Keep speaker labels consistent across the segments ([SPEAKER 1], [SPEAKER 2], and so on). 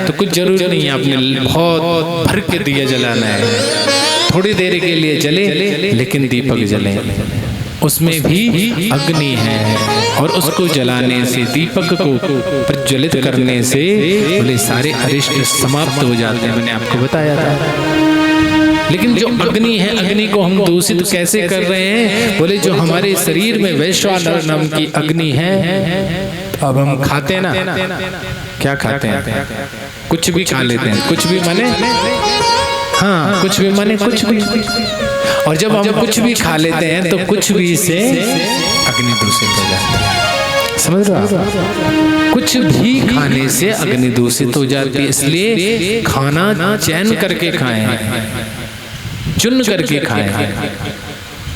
[SPEAKER 1] तो कुछ जरूरी नहीं है आपने बहुत भर के दिया जलाना है, थोड़ी देर के लिए जले लेकिन दीपक जले, उसमें भी अग्नि है और उसको जलाने से, दीपक को प्रज्वलित करने से बोले सारे अरिष्ट समाप्त हो जाते हैं, मैंने आपको बताया था। लेकिन जो अग्नि है, अग्नि को हम दूषित कैसे कर रहे हैं? बोले जो हमारे शरीर में वैश्वानर नाम की अग्नि है, तो अब हम खाते हैं ना, क्या खाते हैं? कुछ भी खा लेते हैं, कुछ भी माने, हाँ कुछ भी माने कुछ भी। और जब हम कुछ भी खा लेते हैं तो कुछ भी से अग्नि दूषित हो जाती है, समझ रहे? कुछ भी खाने से अग्नि दूषित हो जाती है, इसलिए खाना चयन करके खाएं, चुन करके खाएं,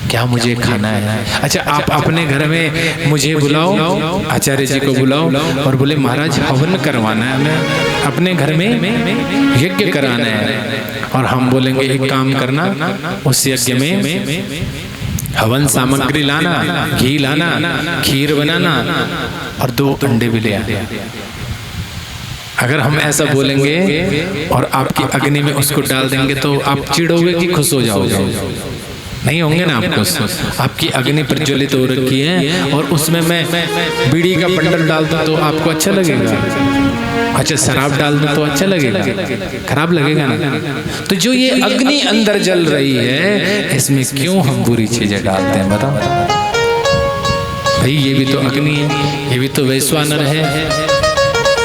[SPEAKER 1] क्या मुझे खाना है। अच्छा, आप अपने घर में मुझे बुलाओ, आचार्य जी को बुलाओ और बोले महाराज हवन करवाना है, हमें अपने घर में यज्ञ कराना है, और हम बोलेंगे एक काम करना, उस यज्ञ में हवन सामग्री लाना, घी लाना, खीर बनाना और 2 अंडे भी ले आना। अगर हम ऐसा बोलेंगे और आपकी अग्नि में उसको डाल देंगे तो आप चिढ़ोगे कि खुश हो जाओगे? नहीं होंगे ना आपको। आपकी अग्नि प्रज्वलित हो रखी है और उसमें मैं बीड़ी का बंडल डाल दूं तो आपको अच्छा लगेगा? अच्छा, शराब डाल दूं तो अच्छा लगेगा? खराब लगेगा ना। तो जो ये अग्नि अंदर जल रही है, इसमें क्यों हम बुरी चीजें डालते हैं बताओ? भाई ये भी तो अग्नि है, ये भी तो वैश्वानर है,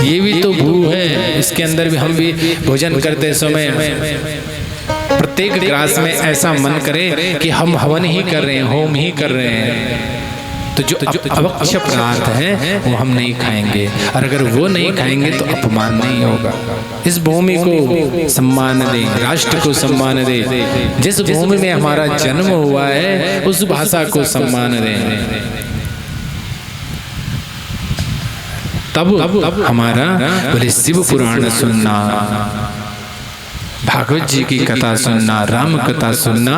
[SPEAKER 1] ये भी तो भू है, इसके अंदर भी हम भी भोजन करते समय प्रत्येक ग्रास में ऐसा मन करे कि हम हवन ही कर रहे हैं, होम ही कर रहे हैं। तो जो अवक्ष पदार्थ है वो हम नहीं खाएंगे, और अगर वो नहीं खाएंगे तो अपमान नहीं होगा। इस भूमि को सम्मान दें, राष्ट्र को सम्मान दें, जिस भूमि में हमारा जन्म हुआ है उस भाषा को सम्मान दें, तब हमारा बोले शिव पुराण सुनना, भागवत जी की कथा सुनना, राम कथा सुनना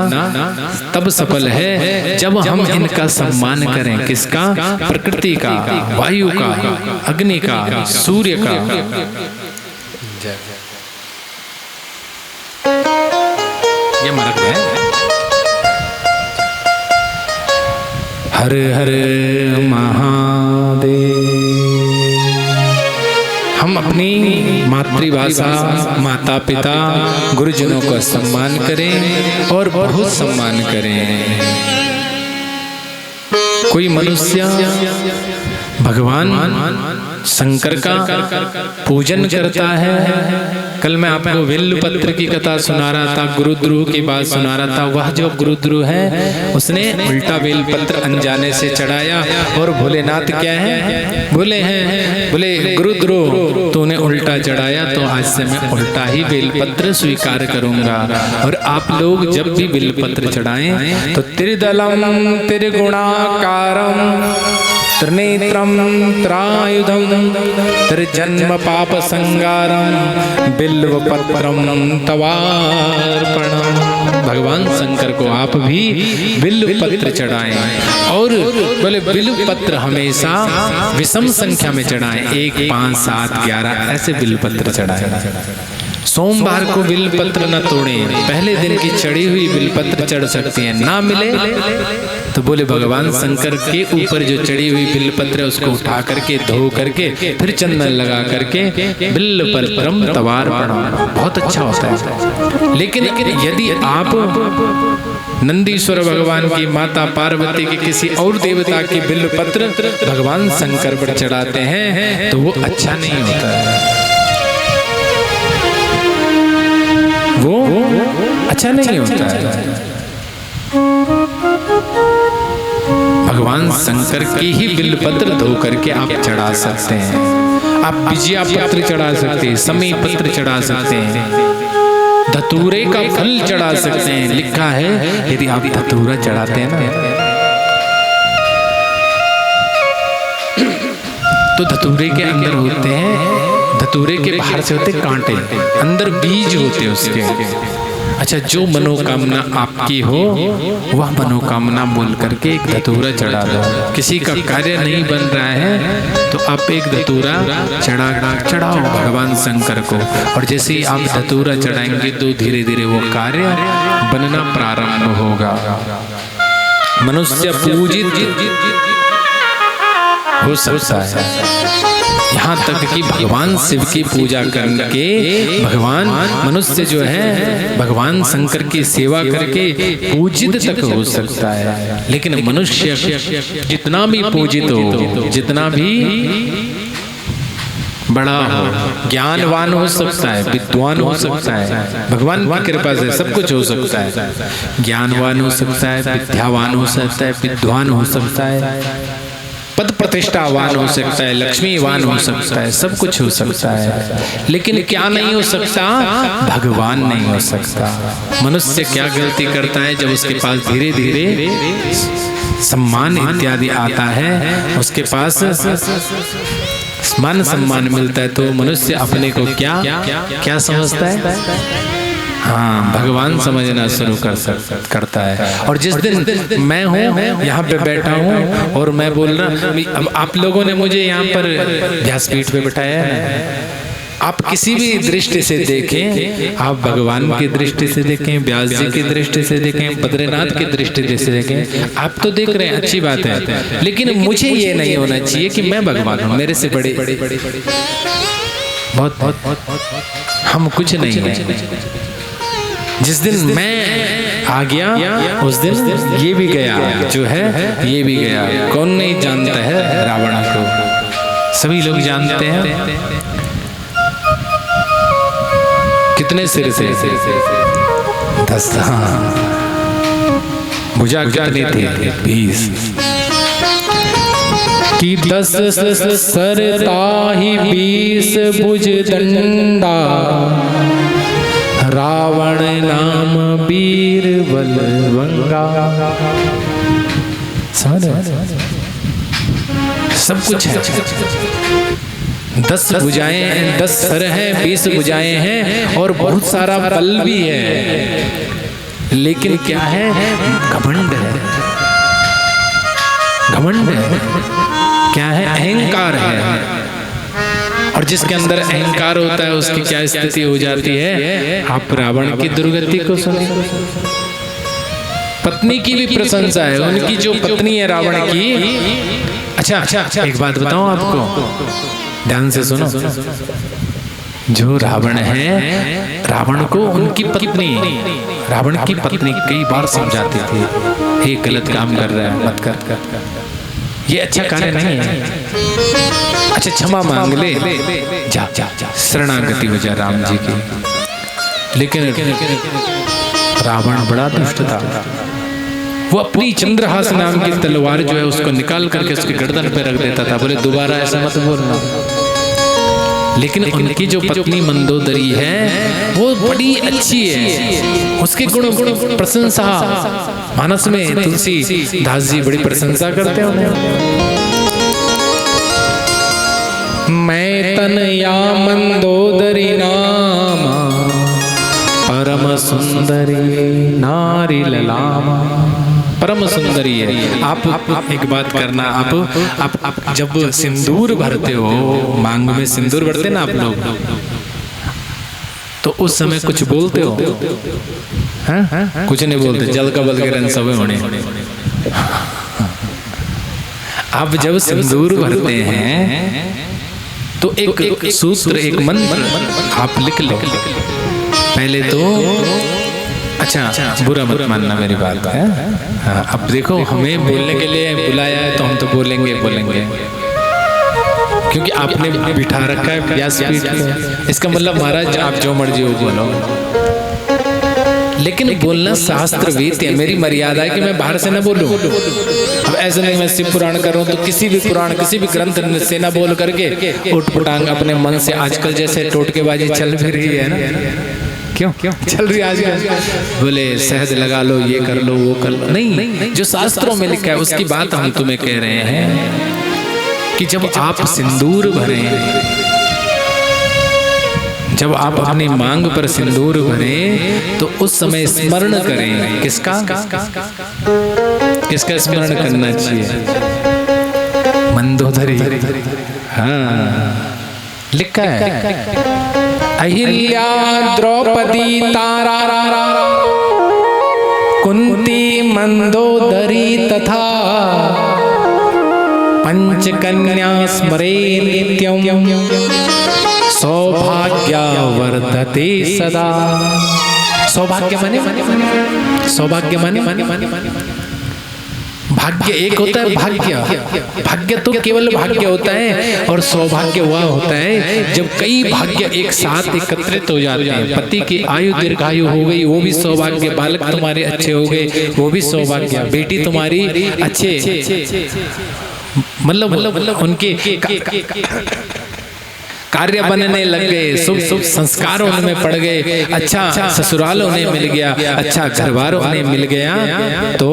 [SPEAKER 1] तब सफल है जब हम इनका सम्मान करें। किसका? प्रकृति का, वायु का, अग्नि का, सूर्य का। ये मरक है। हर हर महादेव। हम अपनी मातृभाषा, माता पिता, गुरुजनों का सम्मान करें और बहुत सम्मान करें। कोई मनुष्य भगवान शंकर का पूजन करता है। कल मैं आपको बिल्व पत्र की कथा सुना रहा था, गुरुद्रोह की बात सुना रहा था। वह जो गुरुद्रोह है उसने उल्टा बेल पत्र अनजाने से चढ़ाया, और भोलेनाथ क्या है? बोले हैं, बोले गुरुद्रोह तूने उल्टा चढ़ाया तो आज से मैं उल्टा ही बेल पत्र स्वीकार करूंगा। और आप लोग जब भी बेल पत्र चढ़ाएं तो त्रिदलम त्रिगुणाकारम त्रिनेत्रम त्रायुधम त्रिजन्म पाप संगारम बिल्व पत्रम तवार्पणम। भगवान शंकर को आप भी बिल्व पत्र चढ़ाएं, और बोले बिल्व पत्र हमेशा विषम संख्या में चढ़ाएं, 1, 5, 7, 11 ऐसे बिल्व पत्र चढ़ाएं। सोमवार को बिलपत्र न तोड़ें, पहले दिन की चढ़ी हुई बिलपत्र चढ़ सकती है। ना मिले तो बोले भगवान शंकर के ऊपर जो चढ़ी हुई बिलपत्र है उसको उठा करके धो करके फिर चंदन लगा करके बिल्वपत्रम तवार्पणम, बहुत अच्छा होता है। लेकिन यदि आप नंदीश्वर भगवान की, माता पार्वती की, किसी और देवता की बिल्वपत्र भगवान शंकर पर चढ़ाते हैं तो वो अच्छा नहीं होता है, वो अच्छा नहीं होता है। भगवान शंकर की ही बिल्वपत्र धो करके आप चढ़ा सकते हैं। आप विजया पत्र चढ़ा सकते हैं, समी पत्र चढ़ा सकते हैं, धतूरे का फल चढ़ा सकते हैं। लिखा है यदि आप धतूरा चढ़ाते हैं ना तो धतूरे के अंदर होते हैं, धतूरे के बाहर से होते कांटे, अंदर बीज होते उसके। अच्छा, जो मनोकामना आपकी हो वह मनोकामना बोल करके एक धतूरा चढ़ा दो। किसी का कार्य नहीं बन रहा है तो आप एक धतूरा चढ़ाओ भगवान शंकर को, और जैसे ही आप धतूरा चढ़ाएंगे तो धीरे धीरे वो कार्य बनना प्रारंभ होगा। मनुष्य पूजित हो सकता है, यहाँ तक कि भगवान शिव की पूजा करके भगवान मनुष्य जो है भगवान शंकर की सेवा करके पूजित तक हो सकता है। लेकिन मनुष्य जितना भी पूजित हो, जितना भी बड़ा हो, ज्ञानवान हो सकता है, विद्वान हो सकता है, भगवान की कृपा से सब कुछ हो सकता है। ज्ञानवान हो सकता है, विद्यावान हो सकता है, विद्वान हो सकता है, पद प्रतिष्ठावान हो सकता है, लक्ष्मीवान हो सकता है, सब कुछ हो सकता है। लेकिन क्या नहीं हो सकता? भगवान नहीं हो सकता। मनुष्य क्या गलती करता है? जब उसके पास धीरे धीरे सम्मान इत्यादि आता है, उसके पास मान सम्मान मिलता है, तो मनुष्य अपने को क्या समझता है? हाँ, भगवान समझना शुरू करता है। और जिस दिन मैं हूँ यहाँ पे बैठा हूँ और मैं बोल रहा, अब आप लोगों ने मुझे यहाँ पर व्यासपीठ पे बिठाया है, आप किसी भी दृष्टि से देखें, आप भगवान की दृष्टि से देखें, व्यास जी की दृष्टि से देखें, बद्रीनाथ की दृष्टि से देखें, आप तो देख रहे हैं, अच्छी बात है। लेकिन मुझे ये नहीं होना चाहिए कि मैं भगवान हूँ, मेरे से बड़े बहुत हम कुछ नहीं है। जिस दिन मैं आ गया उस दिन ये भी गया, जो है ये भी गया। कौन नहीं जानता है रावण को? सभी लोग जानते हैं। कितने सिर से? 10। भुजा कितनी थी? 20 कि 10 सर ताहि 20 भुज दंडा, रावण नाम वीर बलवंगा। सब कुछ है। 10 भुजाएं, 10 सर हैं, 20 भुजाएं हैं और बहुत सारा बल भी है। लेकिन क्या है? घमंड है। घमंड है, क्या है? अहंकार है। और जिसके अंदर अहंकार होता है उसकी क्या स्थिति हो जाती है? आप रावण की दुर्गति को सुने। पत्नी की भी प्रशंसा है, उनकी जो पत्नी है रावण की। अच्छा, एक बात बताऊं आपको, ध्यान से सुनो। जो रावण है, रावण को उनकी पत्नी, रावण की पत्नी कई बार समझाती थी, ये गलत काम कर रहा है, मत कर, ये अच्छा कार्य नहीं है। अच्छा, क्षमा मांग ले, जा शरणागति हो जा राम जी की। लेकिन रावण बड़ा दुष्ट था। वो अपनी चंद्रहास नाम की तलवार जो है उसको निकाल करके उसकी गर्दन पे रख देता था, बोले दोबारा ऐसा मत बोलना। लेकिन उनकी जो पत्नी मंदोदरी है वो बड़ी अच्छी है, उसके गुण प्रशंसा मानस में तुलसी दास जी बड़ी प्रशंसा करते हैं उन्हें। मैं तनया मंदोदरी नामा, परम सुंदरी नारी ललामा। परम सुंदरी है। आप एक बात करना, आप जब सिंदूर भरते हो, मांग में सिंदूर भरते ना आप लोग, तो उस समय कुछ बोलते हो? कुछ नहीं बोलते, जल का बल के रन सब होने। आप जब सिंदूर भरते हैं तो एक सूत्र, एक मंत्र आप लिख लो पहले तो। अच्छा, बुरा मत मानना मेरी बात है। हाँ, अब देखो हमें बोलने के लिए बुलाया है तो हम तो बोलेंगे, क्योंकि आपने बिठा रखा है व्यासपीठ पे। इसका मतलब महाराज आप जो मर्जी हो बोलो, लेकिन बोलना शास्त्र वेद है। मेरी मर्यादा है कि मैं बाहर से ना बोलूं। अब ऐसा नहीं मैं शिव पुराण कर रहा हूँ तो किसी भी पुराण, किसी भी ग्रंथ से ना बोल करके उठपुटांग अपने मन से, आजकल जैसे टोटकेबाजी चल भी रही है ना, क्यों चल रही है आजकल, बोले शहद लगा लो, ये कर लो, वो कर लो। नहीं, जो शास्त्रों में लिखा है उसकी बात हम तुम्हें कह रहे हैं कि जब आप सिंदूर भरें, जब आप अपनी मांग पर सिंदूर भरें तो उस समय स्मरण करें। किसका किसका स्मरण करना चाहिए? मंदोदरी। हाँ, लिखा है अहिल्या द्रौपदी तारा कुंती मंदोदरी तथा पंचकन्या स्मरे नित्यम सौभाग्य वर्धते सदा। सौभाग्य माने सौभाग्य माने भाग्य एक होता है। भाग्य तो केवल भाग्य होता है, और सौभाग्य वह होता है जब कई भाग्य एक साथ एकत्रित हो जाते हैं। पति की आयु दीर्घायु हो गई, वो भी सौभाग्य। बालक तुम्हारे अच्छे हो गए, वो भी सौभाग्य। बेटी तुम्हारी अच्छे मतलब उनके कार्य बनने लग गए, शुभ संस्कार उनमें पड़ गए, अच्छा ससुराल उन्हें मिल गया, अच्छा घरबार उन्हें मिल गया, तो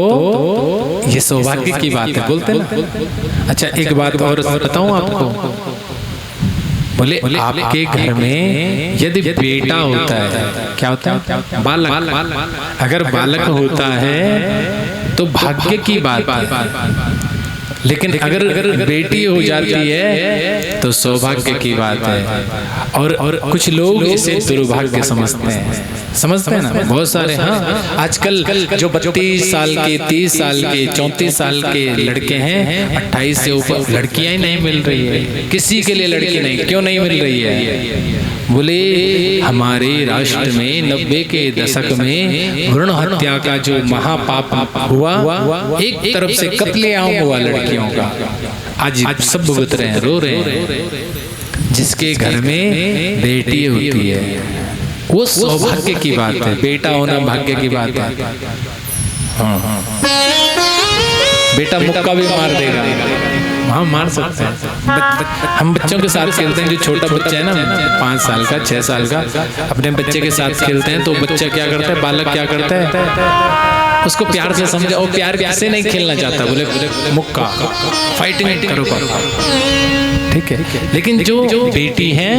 [SPEAKER 1] ये सौभाग्य की बात है। बोलते हैं। अच्छा एक बात और बताऊं आपको, बोले आपके घर में यदि बेटा होता है, क्या होता है? बालक। अगर बालक होता है तो भाग्य की बात है, लेकिन अगर बेटी हो जाती है तो सौभाग्य की बात है। और कुछ लोग इसे दुर्भाग्य समझते हैं ना, बहुत सारे। हाँ, आजकल जो 32 साल के, 30 साल के, 34 साल के लड़के हैं, 28 से ऊपर लड़कियां ही नहीं मिल रही है। किसी के लिए लड़की नहीं, क्यों नहीं मिल रही है? बोले हमारे राष्ट्र में 90 के दशक में भ्रूण हत्या का जो महापाप हुआ, एक तरफ से कत्लेआम हुआ लड़कियों का, आज सब भुगत रहे हैं, रो रहे हैं। जिसके घर में बेटी होती है वो सौभाग्य की बात है, बेटा होना भाग्य की बात है। हाँ, बेटा मुक्का भी मार देगा। हाँ, मार सकते हैं। हम बच्चों के साथ खेलते हैं, जो छोटा बच्चा है ना, 5 साल का, 6 साल का, अपने बच्चे के साथ खेलते हैं, तो बच्चा क्या करता है, बालक क्या करता है, उसको प्यार से समझा। और प्यार कैसे नहीं खेलना चाहता, बोले मुक्का, फाइटिंग करो पापा, ठीक है। लेकिन जो बेटी है,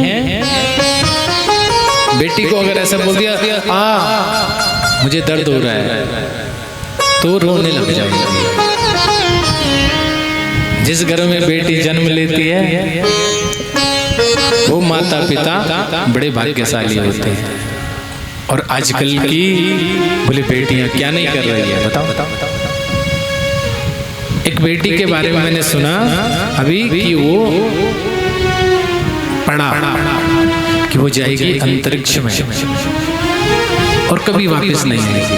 [SPEAKER 1] बेटी को अगर ऐसा बोल दिया मुझे दर्द हो रहा है, तो रोने लग जाएगी। जिस घर में बेटी जन्म लेती है वो माता पिता बड़े भाग्यशाली होते हैं। और आजकल की बोले बेटियां क्या नहीं कर रही है, बताओ। एक बेटी के बारे में मैंने सुना अभी कि वो पढ़ा कि वो जाएगी अंतरिक्ष में और कभी वापस नहीं आएगी।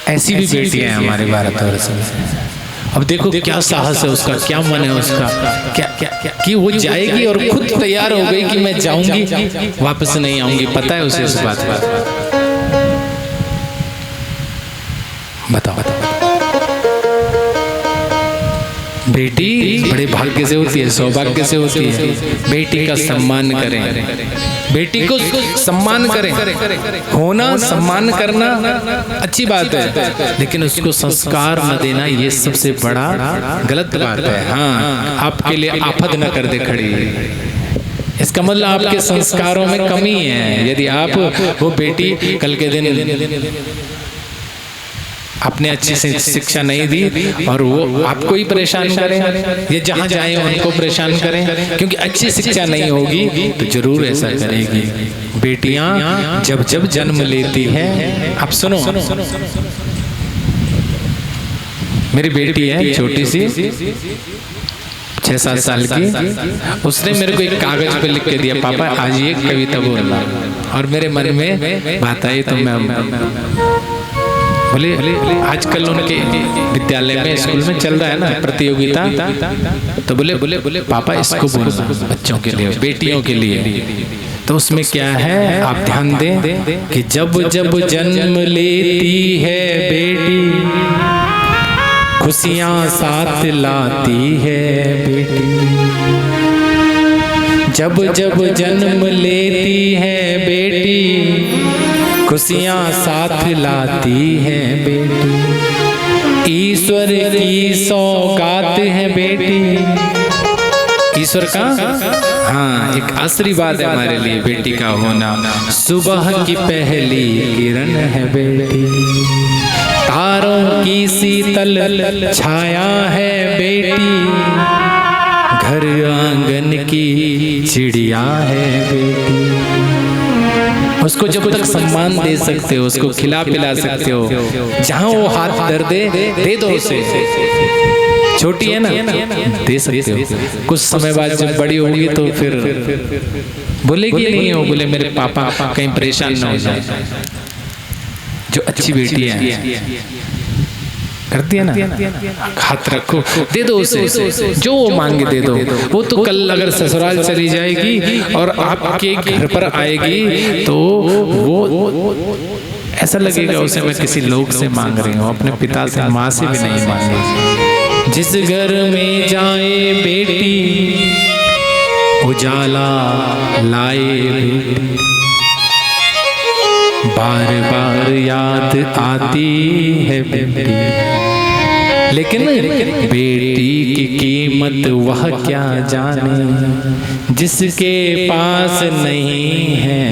[SPEAKER 1] ऐसी भी बेटियां हैं हमारे भारतवर्ष में। अब देखो क्या साहस है उसका, क्या मन है उसका, क्या कि वो जाएगी और खुद तैयार हो गई कि मैं जाऊंगी, वापस नहीं आऊंगी। पता है उसे इस बात का। बताओ। बेटी बड़े भाग्य से होती है, सौभाग्य से होती है। बेटी का सम्मान करें, बेटी को सम्मान करें। होना, सम्मान करना अच्छी बात है, लेकिन उसको संस्कार न देना ये सबसे बड़ा गलत बात है। हाँ, आपके लिए आफत न कर दे खड़ी, इसका मतलब आपके संस्कारों में कमी है। यदि आप वो बेटी कल के दिन आपने अच्छी से शिक्षा नहीं दी और वो आपको ही परेशान करें, ये जहाँ जाए उनको परेशान करें, क्योंकि अच्छी शिक्षा नहीं होगी तो जरूर ऐसा करेगी। बेटियां जब जब जन्म लेती हैं, आप सुनो, मेरी बेटी है छोटी सी, 6-7 साल की। उसने मेरे को एक कागज पे लिख के दिया, पापा आज ये कविता बोलना। और मेरे मन में बात आई तो मैं बोले आजकल उनके विद्यालय में, स्कूल में चल रहा है ना प्रतियोगिता, तो बोले पापा इसको बोलना बच्चों के लिए, बेटियों के लिए। तो उसमें क्या है आप ध्यान दें कि जब जब जन्म लेती है बेटी, खुशियां साथ लाती है बेटी। जब जब जन्म लेती है बेटी, खुशियां साथ लाती है बेटी। ईश्वर की सौगात है बेटी, ईश्वर का हाँ एक आशीर्वाद है हमारे लिए बेटी का होना। सुबह की पहली किरण है बेटी, तारों की शीतल छाया है बेटी, घर आंगन की चिड़िया है बेटी। उसको जब तक सम्मान दे सकते हो, उसको खिला पिला सकते हो, जहां वो हाथ दर्द दे दो उसे। छोटी है ना, दे सकते हो। कुछ समय बाद जब बड़ी होगी तो फिर बोलेगी नहीं हो, बोले मेरे पापा कहीं परेशान ना हो जाए। जो अच्छी बेटी है करती है ना, हाथ रखो, दे दो उसे, जो वो मांगे दे दो। वो तो कल अगर ससुराल चली जाएगी और आपके घर पर आएगी तो वो ऐसा लगेगा उसे मैं किसी लोग से मांग रही हूँ, अपने पिता से माँ से भी नहीं मांगी। जिस घर में जाए बेटी उजाला लाए बेटी, बार बार याद आती है बेटी, लेकिन बेटी की कीमत वह क्या जाने जिसके पास नहीं है।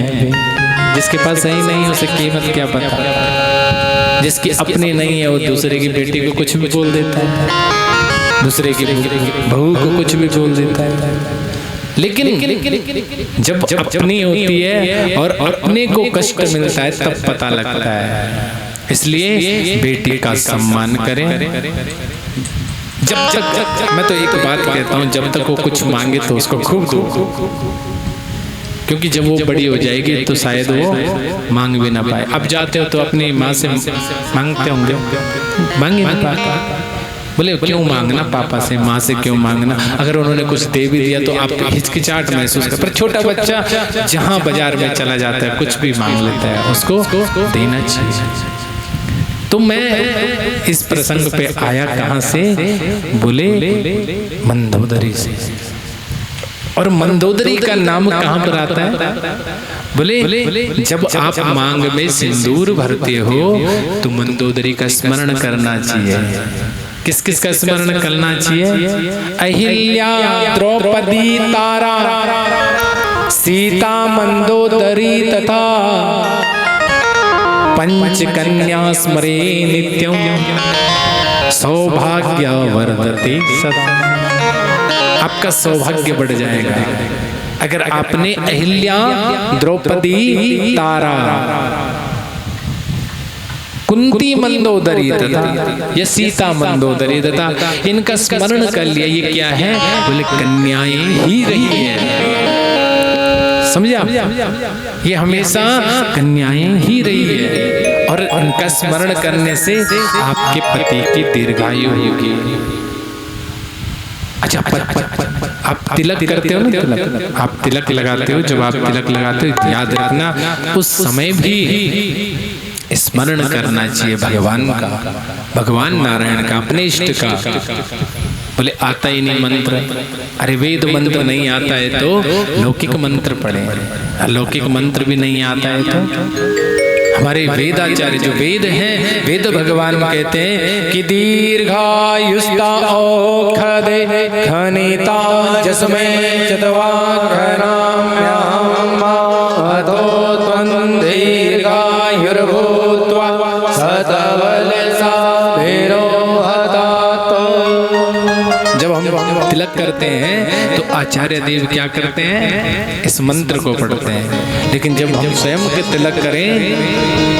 [SPEAKER 1] जिसके पास सही नहीं उसे कीमत क्या पता। जिसकी अपनी नहीं है वो दूसरे की बेटी को कुछ भी बोल देता है, दूसरे की बहू को कुछ भी बोल देता है। लेकिन जब अपनी होती है और अपने को कष्ट मिलता है तब पता लगता है। इसलिए बेटी का सम्मान करें। जब तक मैं तो एक बात कहता हूँ, जब तक वो कुछ मांगे तो उसको खूब दो, क्योंकि जब वो बड़ी हो जाएगी तो शायद वो मांग भी ना पाए। अब जाते हो तो अपनी माँ से मांगते होंगे, मांगे ना पापा, बोले क्यों मांगना पापा से, माँ से क्यों मांगना। अगर उन्होंने कुछ दे भी दिया तो आप हिचकिचाहट महसूस कर। पर छोटा बच्चा जहाँ बाजार में चला जाता है कुछ भी मांग लेता है, उसको देना चाहिए। तो मैं इस प्रसंग पे आया कहाँ से, बोले मंदोदरी से। और मंदोदरी का नाम कहाँ पर आता है, बोले जब आप मांग में सिंदूर भरते हो तो मंदोदरी का स्मरण करना चाहिए। किस किस का स्मरण करना चाहिए, अहिल्या द्रौपदी तारा सीता मंदोदरी तथा पंचकन्या स्मरे नित्यं सौभाग्य वर्धते सदा। आपका सौभाग्य बढ़ जाएगा अगर आपने अहिल्या द्रौपदी तारा कुंती मंदोदरी तथा या सीता मंदोदरी तथा इनका स्मरण कर लिया। ये क्या है, बोले कन्याएं ही रही है। समझा, ये हमेशा कन्याएं ही रही है और उनका स्मरण करने से आपके पति की दीर्घायु होगी। अच्छा आप तिलक करते हो ना, तिलक आप तिलक लगाते हो, जब आप तिलक लगाते हो याद रखना उस समय भी स्मरण करना चाहिए भगवान का, भगवान नारायण का, अपने इष्ट का। बोले आता ही नहीं मंत्र, अरे वेद मंत्र नहीं आता है तो लौकिक मंत्र पढ़े, लौकिक मंत्र भी नहीं आता है तो हमारे वेदाचार्य जो वेद हैं, वेद भगवान कहते हैं कि दीर्घायुष्टा औषधे खनिता जस्मै चतवाघनाम्यां अतो त्वं दीर्घायुर्भूत्वा शतवलसा विरोहतात्। जब हम तिलक करते हैं तो आचार्य देव क्या करते हैं, इस मंत्र को पढ़ते हैं। लेकिन जब हम स्वयं के तिलक करें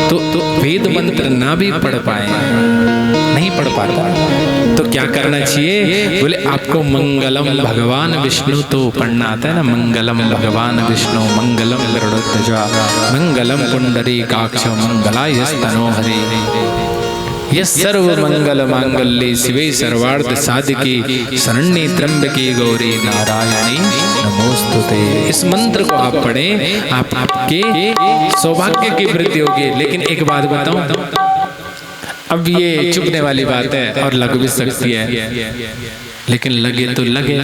[SPEAKER 1] तो वेद मंत्र ना भी पढ़ पाए, नहीं पढ़ पाता, तो क्या करना चाहिए, बोले आपको मंगलम भगवान विष्णु तो पढ़ना आता है ना, मंगलम भगवान विष्णु मंगलम गरुड़ध्वजा मंगलम पुंडरीकाक्ष मंगलायस्तनो हरि यस सर्व मंगल मांगल्ये शिवे सर्वार्थ साधिके शरण्ये त्र्यंबके गौरी नारायणी नमोस्तुते। इस मंत्र को आप पढ़ें, आपके सौभाग्य की वृद्धि होगी। लेकिन एक बात बताऊं, अब ये चुभने वाली बात है और लग भी सकती है, लेकिन लगे तो लगे,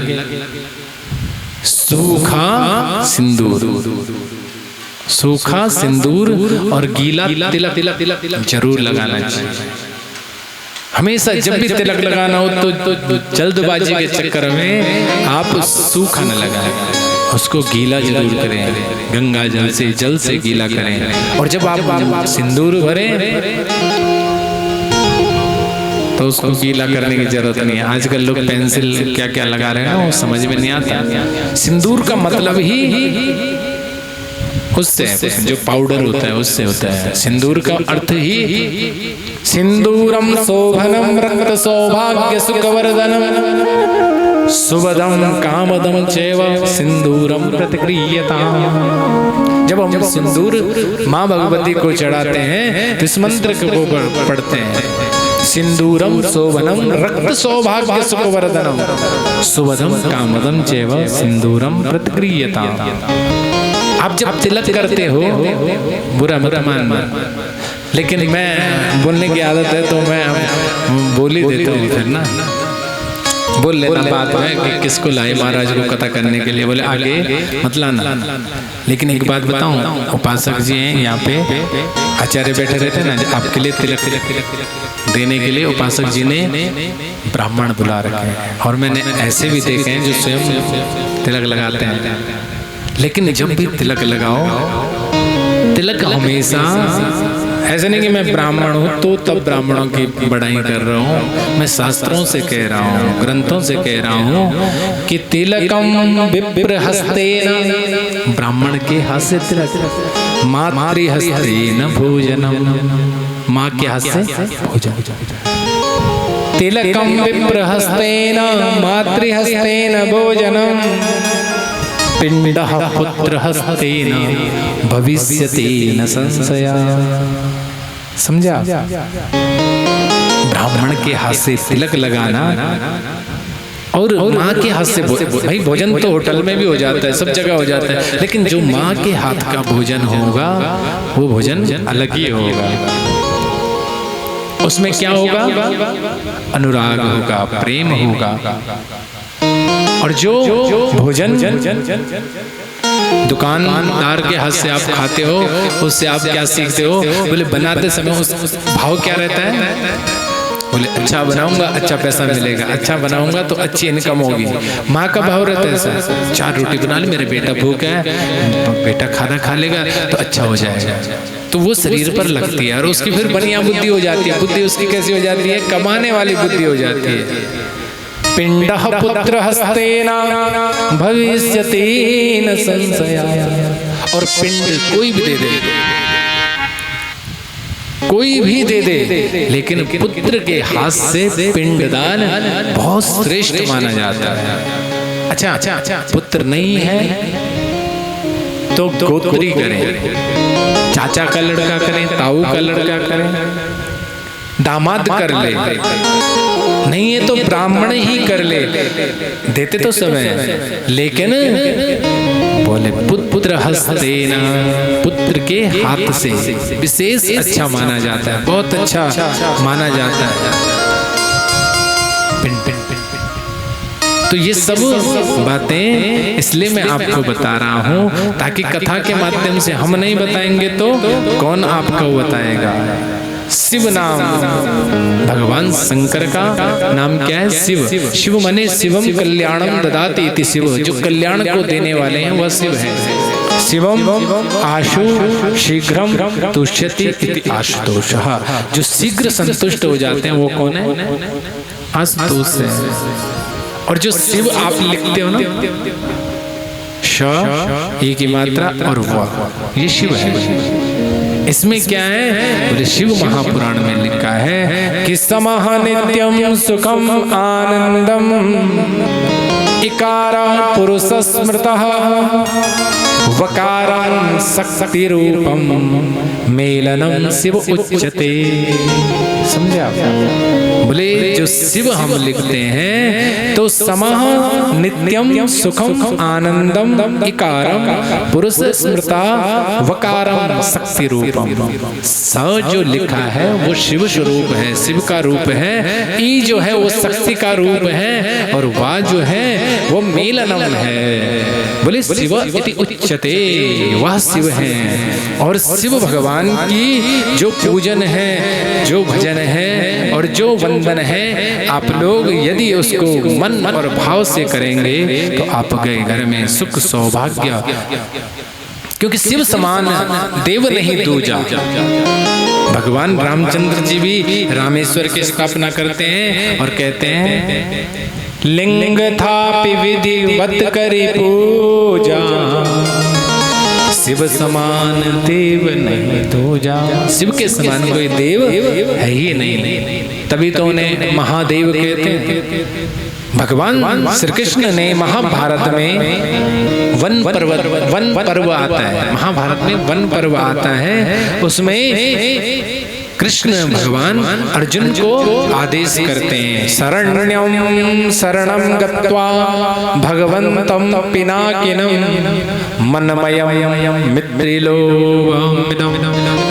[SPEAKER 1] सूखा सिंदूर, सूखा सिंदूर और गीला तिलक जरूर लगाना चाहिए। हमेशा जब भी तिलक लगाना हो तो जल्दबाजी के चक्कर में आप सूखा न लगाएं, उसको गीला जरूर करें, गंगा जल से गीला करें। और जब आप सिंदूर भरें तो उसको गीला करने की जरूरत नहीं है। आजकल लोग पेंसिल क्या क्या लगा रहे हैं वो समझ में नहीं आता। सिंदूर का मतलब ही उससे जो पाउडर होता है उससे होता है। सिंदूर का अर्थ ही सिंदूरम शोभनम रक्त सौभाग्य सुखवर्धनम सुभदम कामदम चैव सिंदूरम प्रतिक्रियताम्। जब हम सिंदूर माँ भगवती को चढ़ाते हैं तो इस मंत्र को पढ़ते हैं, सिंदूरम शोभनम रक्त सौभाग्य सुखवर्धनम सुभदम कामदम चैव सिंदूरम प्रतिक्रियताम्। आप जब तिलक करते हो, बुरा मत मानना, लेकिन मैं बोलने की आदत है तो मैं बोल ही देता हूँ फिर ना, बोल लेना बात है कि किसको लाए महाराज को कथा करने के लिए, बोले आगे मत लाना। लेकिन एक बात बताऊं, उपासक जी हैं यहाँ पे, आचार्य बैठे रहते ना, आपके लिए तिलक देने के लिए उपासक जी ने ब्राह्मण बुला रखे हैं। और मैंने ऐसे भी देखे हैं जो स्वयं तिलक लगाते हैं। लेकिन जब भी तिलक लगाओ, तिलक हमेशा ऐसे नहीं कि मैं ब्राह्मण हूँ तो तब ब्राह्मणों की बड़ाई कर रहा हूँ, मैं शास्त्रों से कह रहा हूँ, ग्रंथों से कह रहा हूँ कि तिलकम विप्र हस्तेन, ब्राह्मण के हाथ से तिलक, मातृ हस्तेन भोजनम, माँ के हाथ से भोजन। तिलकम विप्र हस्तेन मातृ हस्तेन भोजनम पिंडः पुत्र हस्तेन भविष्यति न संशया। समझा? ब्राह्मण के हाथ से तिलक लगाना और माँ के हाथ से भाई भोजन तो होटल में भी हो जाता है, सब जगह हो जाता है, लेकिन जो माँ के हाथ का भोजन होगा वो भोजन अलग ही होगा। उसमें क्या होगा? अनुराग होगा, प्रेम होगा। और जो भोजन दुकानदार के हाथ से आप खाते हो, उससे आप क्या सीखते हो? बोले बनाते समय उस भाव क्या रहता है? बोले अच्छा बनाऊंगा अच्छा पैसा मिलेगा, अच्छा बनाऊंगा तो अच्छी इनकम होगी। माँ का भाव रहता है सर, 4 रोटी बना ले, मेरा बेटा भूखा है, बेटा खाना खा लेगा तो अच्छा हो जाएगा। तो वो शरीर पर लगती है और उसकी फिर बढ़िया बुद्धि हो जाती है। बुद्धि उसकी कैसी हो जाती है? कमाने वाली बुद्धि हो जाती है। पिंडः पुत्र हस्तेन भविष्यति न संशया। और पिंड कोई भी दे दे, कोई भी दे दे, लेकिन पुत्र के हाथ से पिंडदान बहुत श्रेष्ठ माना जाता है। अच्छा, पुत्र नहीं है तो गोत्री करें, चाचा का लड़का करें, ताऊ का लड़का करें, दामाद कर ले, नहीं है तो ब्राह्मण ही कर ले, देते तो सब है, लेकिन बोले पुत्र हस्तेन, पुत्र के हाथ से विशेष अच्छा माना जाता है, बहुत अच्छा माना जाता है। तो ये सब बातें इसलिए मैं आपको बता रहा हूँ ताकि कथा के माध्यम से हम नहीं बताएंगे तो कौन आपको बताएगा। शिव नाम, भगवान शंकर का नाम क्या है? शिव। शिव माने शिवम कल्याणम ददाति इति शिव, जो कल्याण को देने वाले हैं वह शिव है। शिवम आशु शीघ्रम तुष्यति इति आशुतोषः, जो शीघ्र संतुष्ट हो जाते हैं वो कौन है? आशुतोष है। और जो शिव आप लिखते हो ना, श एक की मात्रा और वाह, ये शिव है। इसमें क्या है? बोले शिव महापुराण में लिखा है कि समः नित्यम सुखम आनंदम इकार पुरुष स्मृतः वकारं शक्ति रूपम मेलनम शिव उच्यते। समझा? बोले जो शिव हम लिखते हैं तो समः नित्यम सुखम आनंदम इकारम पुरुष स्मृता वकारम शक्ति रूपम। स जो लिखा है वो शिव स्वरूप है, शिव का रूप है। ई जो है वो शक्ति का रूप है और वा जो है वो मेलनम है। बोले शिव इति उच्यते, वह शिव हैं। और शिव भगवान की जो पूजन है, जो भजन है और जो वंदन है, आप लोग यदि उसको मन और भाव से करेंगे तो आपके घर में सुख सौभाग्य, क्योंकि शिव समान देव नहीं दूजा। भगवान रामचंद्र जी भी रामेश्वर की स्थापना करते हैं और कहते हैं लिंग थापि विधिवत करी पूजा, शिव समान देव नहीं दूजा। शिव के समान कोई देव है ही नहीं, तभी तो उन्हें महादेव कहते हैं। भगवान श्री कृष्ण ने महाभारत में वन पर्व आता है, महाभारत में वन पर्व आता है, उसमें कृष्ण भगवान अर्जुन को आदेश करते हैं शरण्यम शरणम गत्वा भगवंतम पिनाकिनम मनमयम मित्रिलोकमिदं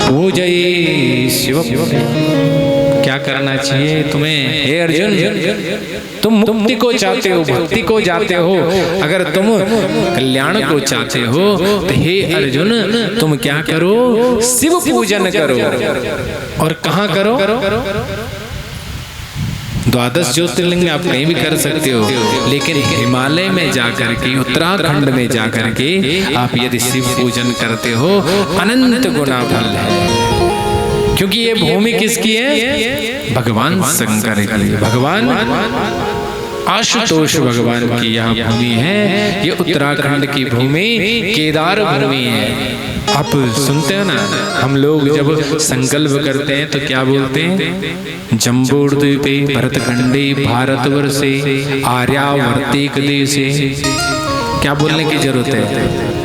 [SPEAKER 1] पूजये शिव। क्या करना चाहिए तुम्हें हे अर्जुन? तुम मुक्ति को चाहते हो, भक्ति को चाहते हो, अगर तुम कल्याण को चाहते हो तो हे अर्जुन तुम क्या करो? शिव पूजन करो। और कहाँ करो? द्वादश ज्योतिर्लिंग आप कहीं भी कर सकते हो, लेकिन हिमालय में जाकर के, उत्तराखंड में जाकर के आप यदि शिव पूजन करते हो अनंत गुना फल है। क्योंकि ये भूमि किसकी है? भगवान शंकर की, भगवान आशुतोष भगवान की यह भूमि है। ये उत्तराखंड की भूमि केदार भूमि है। आप सुनते हैं ना, हम लोग जब संकल्प करते हैं तो क्या बोलते हैं? जम्बूद्वीपे भरतखंडे भारतवर्षे आर्यावर्तेक देशे। क्या बोलने की जरूरत है?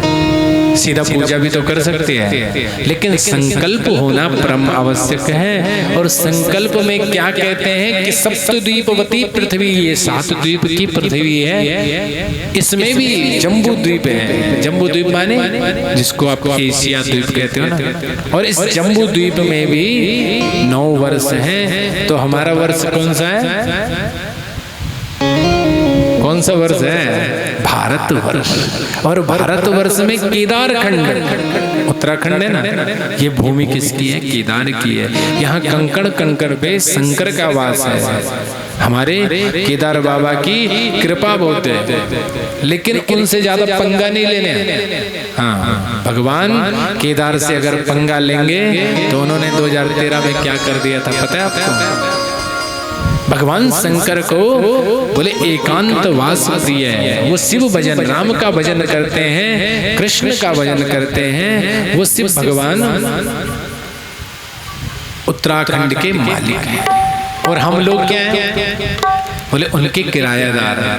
[SPEAKER 1] सीधा पूजा भी तो कर सकते हैं, लेकिन संकल्प होना परम आवश्यक है। और संकल्प में क्या कहते हैं कि सप्तद्वीपवती पृथ्वी, ये 7 द्वीप की पृथ्वी है, इसमें भी जम्बू द्वीप है। जम्बू द्वीप माने जिसको आप एशिया द्वीप कहते हो ना। और इस जम्बू द्वीप में भी 9 वर्ष हैं। तो हमारा वर्ष कौन सा है? कौन सा वर्ष है? भारत वर्ष। और भारत वर्ष में केदार खंड, उत्तराखंड है ना, ये भूमि किसकी है? केदार की है। यहाँ कंकड़ कंकड़ पे शंकर का वास है। हमारे केदार बाबा की कृपा बहुत है, लेकिन उनसे ज्यादा पंगा नहीं लेने। हाँ, भगवान केदार से अगर पंगा लेंगे तो उन्होंने 2013 में क्या कर दिया था पता है आपको? भगवान शंकर को बोले एकांत वास प्रिय है। वो शिव भजन, राम का भजन करते हैं, कृष्ण का भजन करते हैं। वो शिव भगवान उत्तराखंड के मालिक हैं। और हम लोग क्या हैं? बोले उनके किराएदार हैं।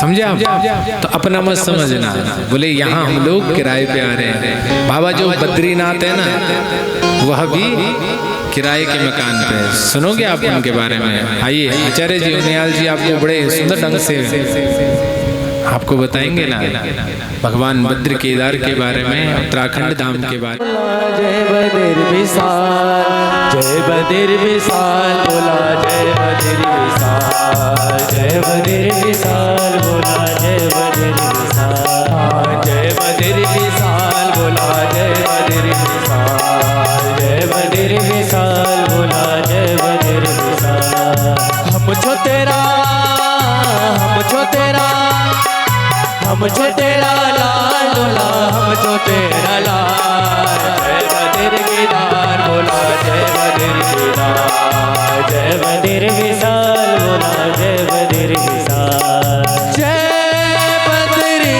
[SPEAKER 1] समझे आप? तो अपना मत समझना। बोले यहाँ हम लोग किराए पे आ रहे हैं। बाबा जो बद्रीनाथ है ना, वह भी किराए के मकान पे। सुनोगे आप उनके बारे में? आइए आचार्य जी उनियाल जी आपको बड़े सुंदर ढंग से आपको बताएंगे ना भगवान बद्र केदार के बारे में, उत्तराखंड धाम के बारे में।
[SPEAKER 2] जय बद्र विशाल, जय बद्र विशाल बोला, जय बद्र विशाल, जय बद्र विशाल बोला, जय बद्र विशाल, जय बद्र विशाल बोला, जय बद्र विशाल, जय बद्र विशाल बोला, जय बद्र विशाल। हम छो तेरा, हम छो तेरा, हम छो तेरा लाल बोला, हम छो तेरा लाल। जय बद्र केदार बोला, जय बद्र केदार, जय बद्र विशाल बोला, जय बद्र विशाल, जय बद्री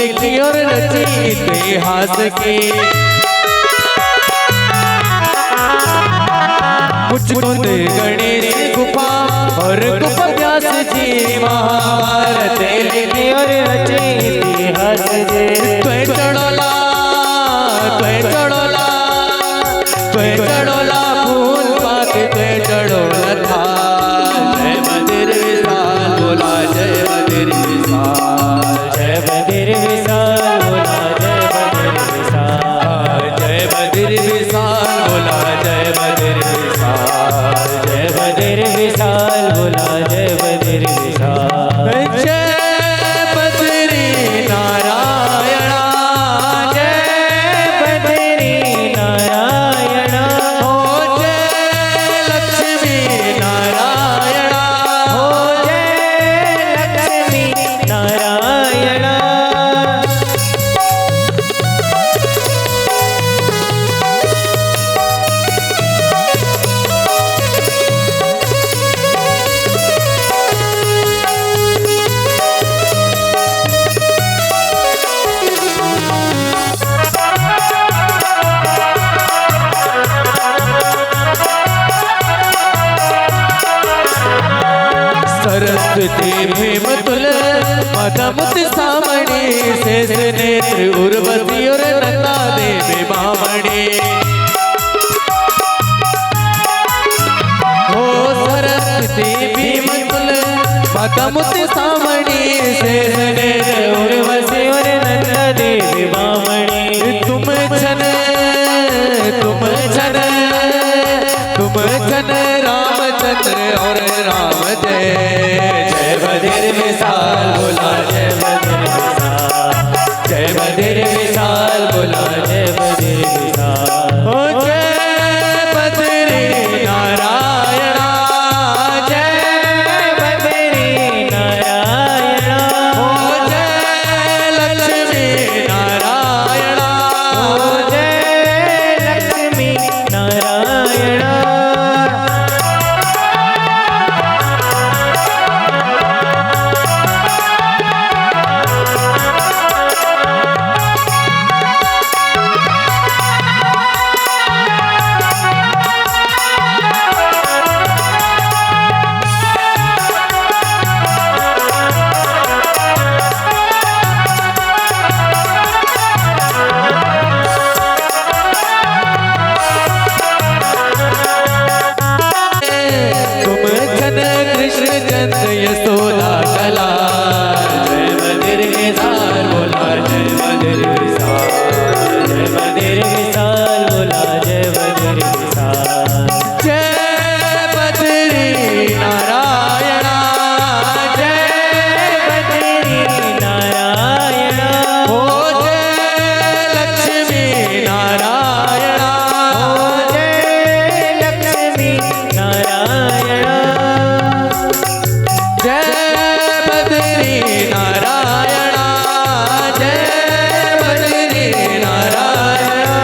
[SPEAKER 2] लिखी और रची इतिहास की। मुझको दे गणेश गुफा और गुफा व्यास जी महाभारत लिखी और रची इतिहास जी। त्वे चढ़ोला फूल पात त्वे चढ़ोला था। जय बद्र विशाल बोला जय बद्र विशाल। जय बद्र विशाल बोला जय बद्र विशाल। जय बद्र विशाल बोला जय बद्र विशाल। जय बद्र विशाल बोला जय बद्र विशाल। जय बद्री नारायणा जय बद्री नारायणा। हो जय लक्ष्मी नारायणा। हो जय लक्ष्मी नारायणा। सरस्वती भीमतुल मदमत सामणी। शेष नेत्र उर्वशी और नंदा देवी बामणी। हो सरस्वती भीमतुल मदमत सामणी। शेष नेत्र उर्वशी और नंदा देवी बामणी। तुम छन रामचंद्र और राम जय। जय बद्र विशाल बोला जय बद्र विशाल। जय बद्र विशाल बोला जय बद्र विशाल। हो जय बद्री नारायणा जय बद्री नारायणा। हो जय लक्ष्मी नारायणा। हो जय लक्ष्मी नारायणा। यशोदा कला। जय बद्र विशाल बोला जय बद्र विशाल। जय बद्र विशाल बोला जय बद्र विशाल। जय बद्री नारायणा जय बद्री नारायणा। हो जय लक्ष्मी नारायणा। हो जय लक्ष्मी नारायणा। जय बद्री नारायणा जय बद्री नारायणा।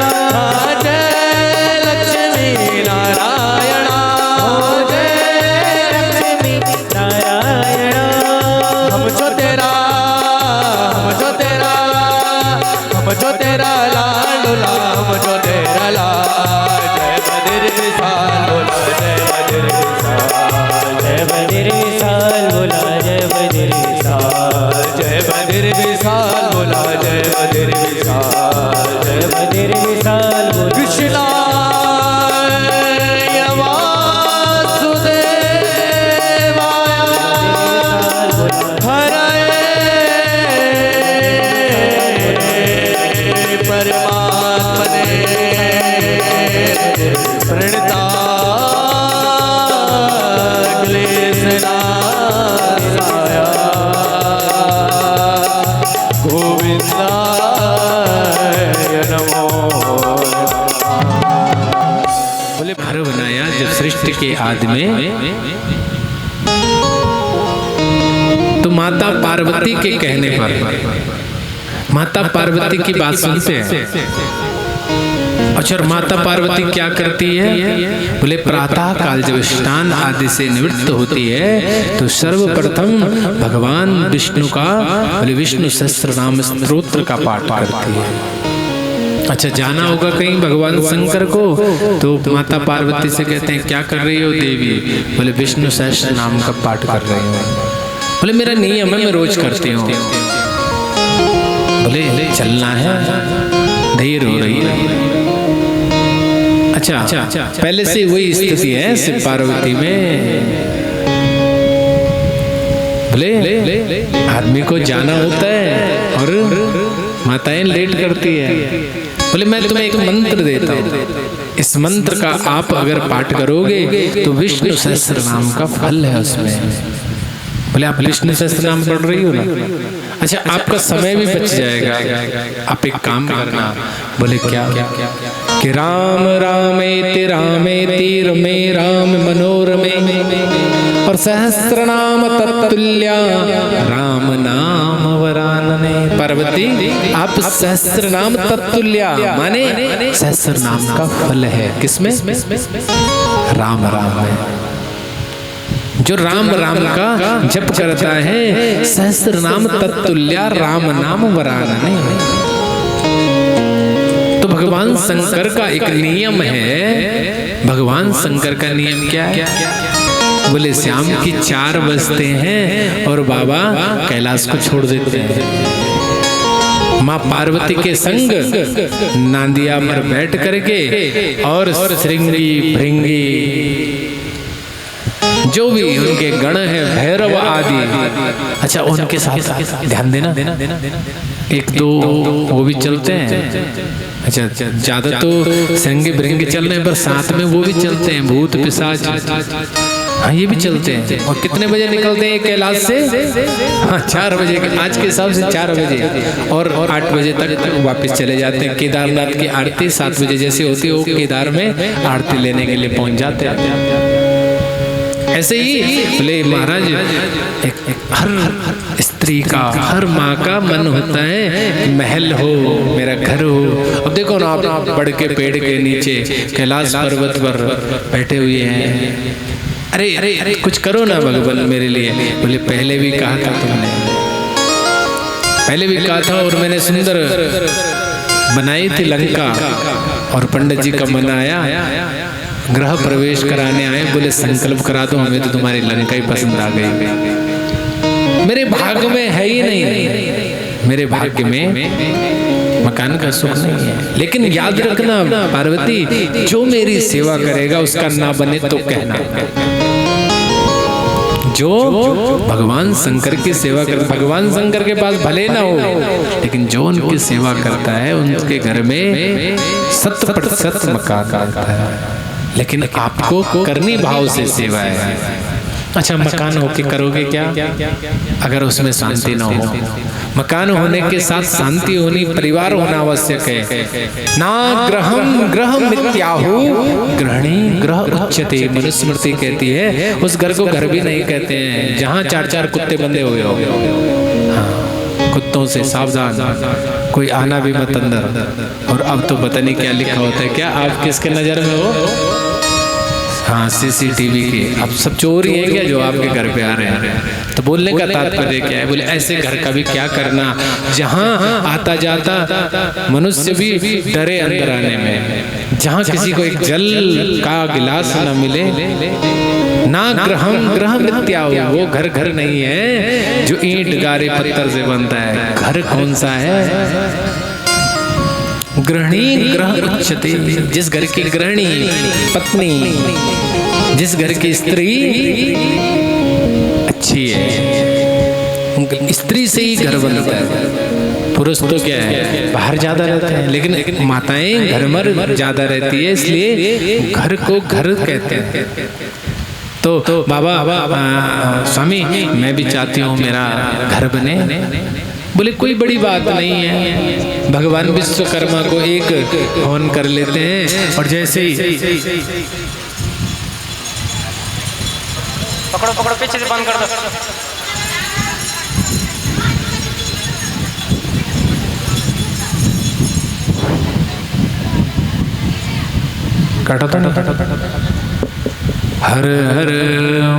[SPEAKER 2] जय लक्ष्मी नारायणा। हो जय लक्ष्मी नारायणा। हम जो तेरा लाडूला हम जो तेरा लाल। जय बद्र विशाल बोला जय बद्र विशाल। जय बद्र विशाल बोला जय बद्र विशाल। जय बद्र विशाल बोला जय बद्र विशाल। जय बद्र विशाल बोला। कृष्णा परमात्मने प्रणता क्लेशनाशाय गोविंदाय नमो।
[SPEAKER 1] बोले घर बनाया जब सृष्टि के आदि में, तो माता पार्वती के कहने पर, माता पार्वती की बात सुनते हैं। अच्छा, और माता पार्वती क्या करती है? बोले प्रातः काल जब स्नान आदि से निवृत्त होती है तो सर्वप्रथम भगवान विष्णु का, बोले विष्णु सहस्त्र नाम स्तोत्र का पाठ करती है। अच्छा, जाना होगा कहीं भगवान शंकर को, तो माता पार्वती से कहते हैं क्या कर रही हो देवी? बोले विष्णु सहस्त्र नाम का पाठ कर रही हूँ। बोले मेरा नियम है, मैं रोज करती हूँ। बोले चलना है, देर हो रही है। अच्छा, पहले से वही स्थिति है शिव पार्वती में। बोले आदमी को जाना होता है और माताएं लेट करती है। बोले मैं तुम्हें एक मंत्र देता हूँ, इस मंत्र का आप अगर पाठ करोगे तो विष्णु सहस्त्र नाम का फल है उसमें। बोले आप विष्णु सहस्त्र नाम पढ़ रही हो ना? अच्छा, आपका समय भी बच जाएगा। आप एक काम करना। बोले क्या? कि राम रामेति रामेति रमे राम मनोरमे और सहस्त्र नाम तत्तुल्या राम नाम वरानने। पार्वती आप सहस्त्र नाम तत्तुल्या माने सहस्त्र नाम का फल है। किसमें? राम राम है। जो राम राम का जप करता है, सहस्त्र नाम तत्तुल्या राम नाम वरानने। तो भगवान शंकर का एक नियम है। भगवान शंकर का नियम क्या है? बोले शाम की 4 बजते हैं और बाबा कैलाश को छोड़ देते हैं। माँ पार्वती के संग नांदिया पर बैठ करके और श्रृंगी भृंगी जो भी उनके गण है, भैरव आदि, अच्छा उनके साथ ध्यान देना। एक दो वो भी चलते हैं। अच्छा, ज्यादा तो श्रृंगी भृंगी चल रहे हैं, पर साथ में वो भी चलते हैं भूत पिशाच, हाँ ये भी चलते हैं। और कितने बजे निकलते हैं कैलाश से? हाँ 4 बजे, आज के हिसाब से 4 बजे, और 8 बजे तक वापस चले जाते हैं। केदारनाथ की आरती 7 बजे जैसे होती है, वो केदार में आरती लेने के लिए पहुंच जाते हैं। ऐसे ही बोले महाराज हर स्त्री का, हर माँ का मन होता है महल हो, मेरा घर हो। अब देखो ना, आप बड़ के पेड़ के नीचे कैलाश पर्वत पर बैठे हुए हैं। अरे अरे अरे कुछ करो ना भगवान मेरे लिए। बोले पहले भी कहा था तुमने, पहले भी कहा था, और मैंने सुंदर बनाई थी लंका, और पंडित जी का मन आया, गृह प्रवेश कराने आए। बोले संकल्प करा दो, हमें तो तुम्हारी लंका ही पसंद आ गई। मेरे भाग्य में है ही नहीं, मेरे भाग्य में मकान का सुख नहीं है। लेकिन याद रखना पार्वती, जो मेरी सेवा करेगा उसका ना बने तो कहना। जो भगवान शंकर की सेवा कर, भगवान शंकर के पास भले ना हो, लेकिन जो उनकी सेवा करता है उनके घर में 100% मकान आता है। लेकिन आपको करनी भाव से सेवा है। अच्छा, मकान होके करोगे क्या अगर उसमें शांति ना हो? मकान होने के साथ शांति होनी, परिवार होना आवश्यक है। ना ग्रहम ग्रह मिथ्याहु गृहणी ग्रह उच्यते। मनुस्मृति कहती है उस घर को घर भी नहीं कहते हैं जहाँ 4-4 कुत्ते बंधे हुए हो। हाँ, कुत्तों से सावधान, कोई आना भी मत अंदर। और अब तो पता नहीं क्या लिखा होता है। क्या आप किसके नजर में हो? हाँ, CCTV की। अब सब चोर ही है क्या जो आपके घर पे आ रहे हैं? तो बोलने का तात्पर्य क्या है? बोले ऐसे घर का भी क्या करना जहाँ आता जाता मनुष्य भी डरे अंदर आने में, जहाँ किसी को एक जल का गिलास न मिले। ना ग्रहम ग्रह मिथ्या, वो घर घर नहीं है जो ईंट गारे पत्थर से बनता है। घर कौन सा है? गृहिणी ग्रह उच्यते। जिस घर की गृहिणी पत्नी, जिस घर की स्त्री अच्छी है, स्त्री से ही घर बनता है। पुरुष तो क्या है, बाहर ज्यादा रहते हैं, लेकिन माताएं घर में ज्यादा रहती है, इसलिए घर को घर कहते हैं। तो बाबा स्वामी मैं भी चाहती हूँ मेरा घर बने। बोले कोई बड़ी बात नहीं है, भगवान विश्वकर्मा को एक हवन कर लेते हैं और जैसे ही
[SPEAKER 3] पकड़ो पकड़ो पीछे से बंद कर दो।
[SPEAKER 1] काटा था ना, हर हर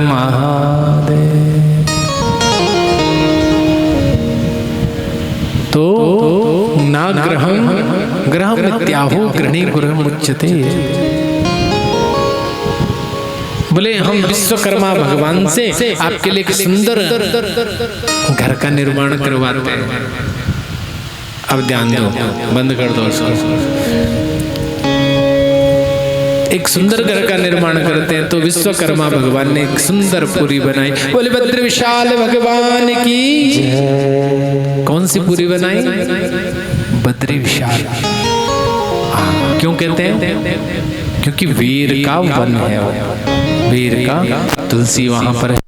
[SPEAKER 1] महादेव। तो ना ग्रहम ग्रह मित्याहो ग्रहणी ग्रह मुच्यते। बोले हम विश्वकर्मा भगवान से आपके लिए एक सुंदर घर का निर्माण करवाते हैं। अब ध्यान दो, बंद कर दो उसको। एक सुंदर घर का निर्माण करते हैं तो विश्वकर्मा भगवान ने एक सुंदर पुरी बनाई। बोले बद्र विशाल भगवान की। कौन सी पुरी बनाई? बद्री विशाल। क्यों कहते हैं? क्योंकि वीर का वन है, वीर का तुलसी वहां पर है।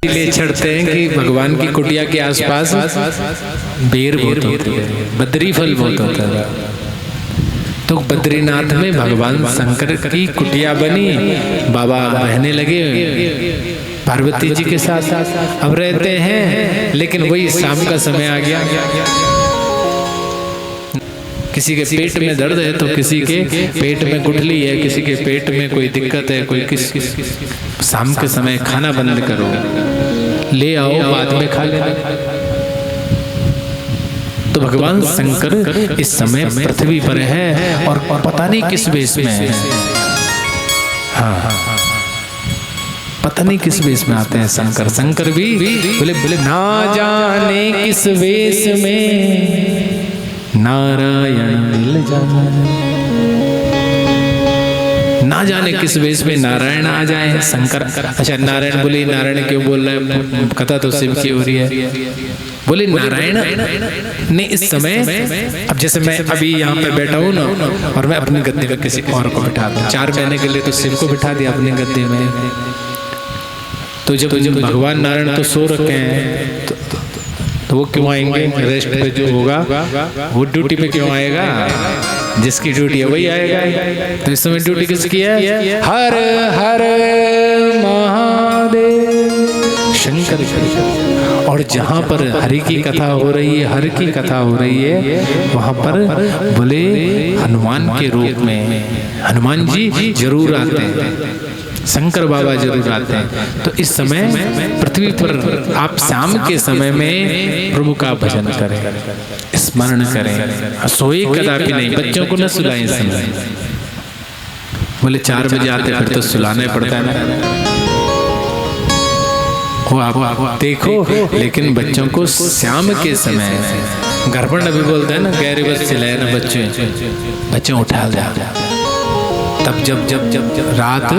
[SPEAKER 1] ले चढ़ते हैं कि भगवान की कुटिया के आसपास बेर बहुत होती है, बद्री फल बहुत होता है। तो बद्रीनाथ में भगवान शंकर की कुटिया बनी, बाबा रहने लगे पार्वती जी के साथ। अब रहते हैं, लेकिन वही शाम का समय आ गया। किसी के पेट में दर्द है तो किसी के पेट में गुठली है, किसी के पेट में कोई दिक्कत है, कोई किस शाम के समय खाना बंद करो, ले आओ बाद में खा लेना। तो भगवान शंकर इस समय पृथ्वी पर है और पता नहीं किस वेश में है। हाँ, पता नहीं किस वेश में आते हैं शंकर। शंकर भी बोले बोले ना जाने किस वेश में नारायण मिल जाए। ना जाने किस वेश में नारायण आ जाए शंकर। अच्छा नारायण बोले, नारायण क्यों बोल रहे हैं? कथा तो शिव की हो रही है। बोले नारायण ने इस समय, अब जैसे मैं अभी यहाँ पे बैठा हूँ ना और मैं अपनी गद्दे में किसी और को बिठा दूं, 4 महीने के लिए तो शिव को बिठा दिया अपनी गद्दे में। तो जब भगवान नारायण तो सो रखे हैं तो वो क्यों आएंगे? रेस्ट पे जो होगा वो ड्यूटी पे क्यों आएगा? जिसकी ड्यूटी है वही आएगा। तो इस समय ड्यूटी किसकी है? हर हर महादेव शंकर। और जहाँ पर हरि की कथा हो रही है, हर की कथा हो रही है, वहाँ पर बोले हनुमान के रूप में हनुमान जी जरूर आते हैं, शंकर बाबा जरूर आते हैं। तो इस समय पृथ्वी पर आप शाम के समय में प्रभु का भजन करें, स्मरण करें, सोए कदापि नहीं, बच्चों को न सुलाएं इस समय। बोले 4 बजे आते फिर तो सुलाना पड़ता है ना। वो आप देखो, लेकिन बच्चों को शाम के समय घर पर भी बोलते हैं ना, गैर बस चिल्लाए ना बच्चों उठा दे। तब जब रात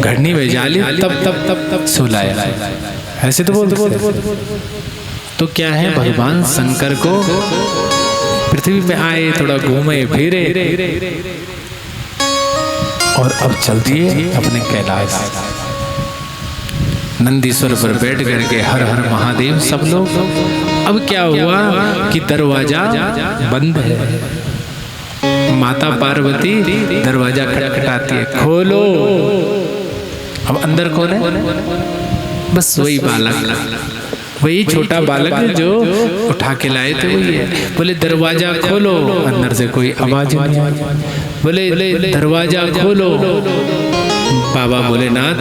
[SPEAKER 1] घड़नी में जाली तब सुलाया, ऐसे तो बोलते। तो क्या है, भगवान शंकर को पृथ्वी में आए, थोड़ा घूमे फिरे और अब चल दिए अपने कैलाश। नंदीश्वर पर बैठ करके हर हर महादेव सब लोग। अब क्या हुआ कि दरवाजा बंद है, माता पार्वती दरवाजा खटखटाती है, खोलो। अब अंदर कौन है? बस वही बालक, वही छोटा बालक जो उठा के लाए थे वही है। बोले दरवाजा खोलो, अंदर से कोई आवाज नहीं आई। बोले दरवाजा खोलो, बाबा भोलेनाथ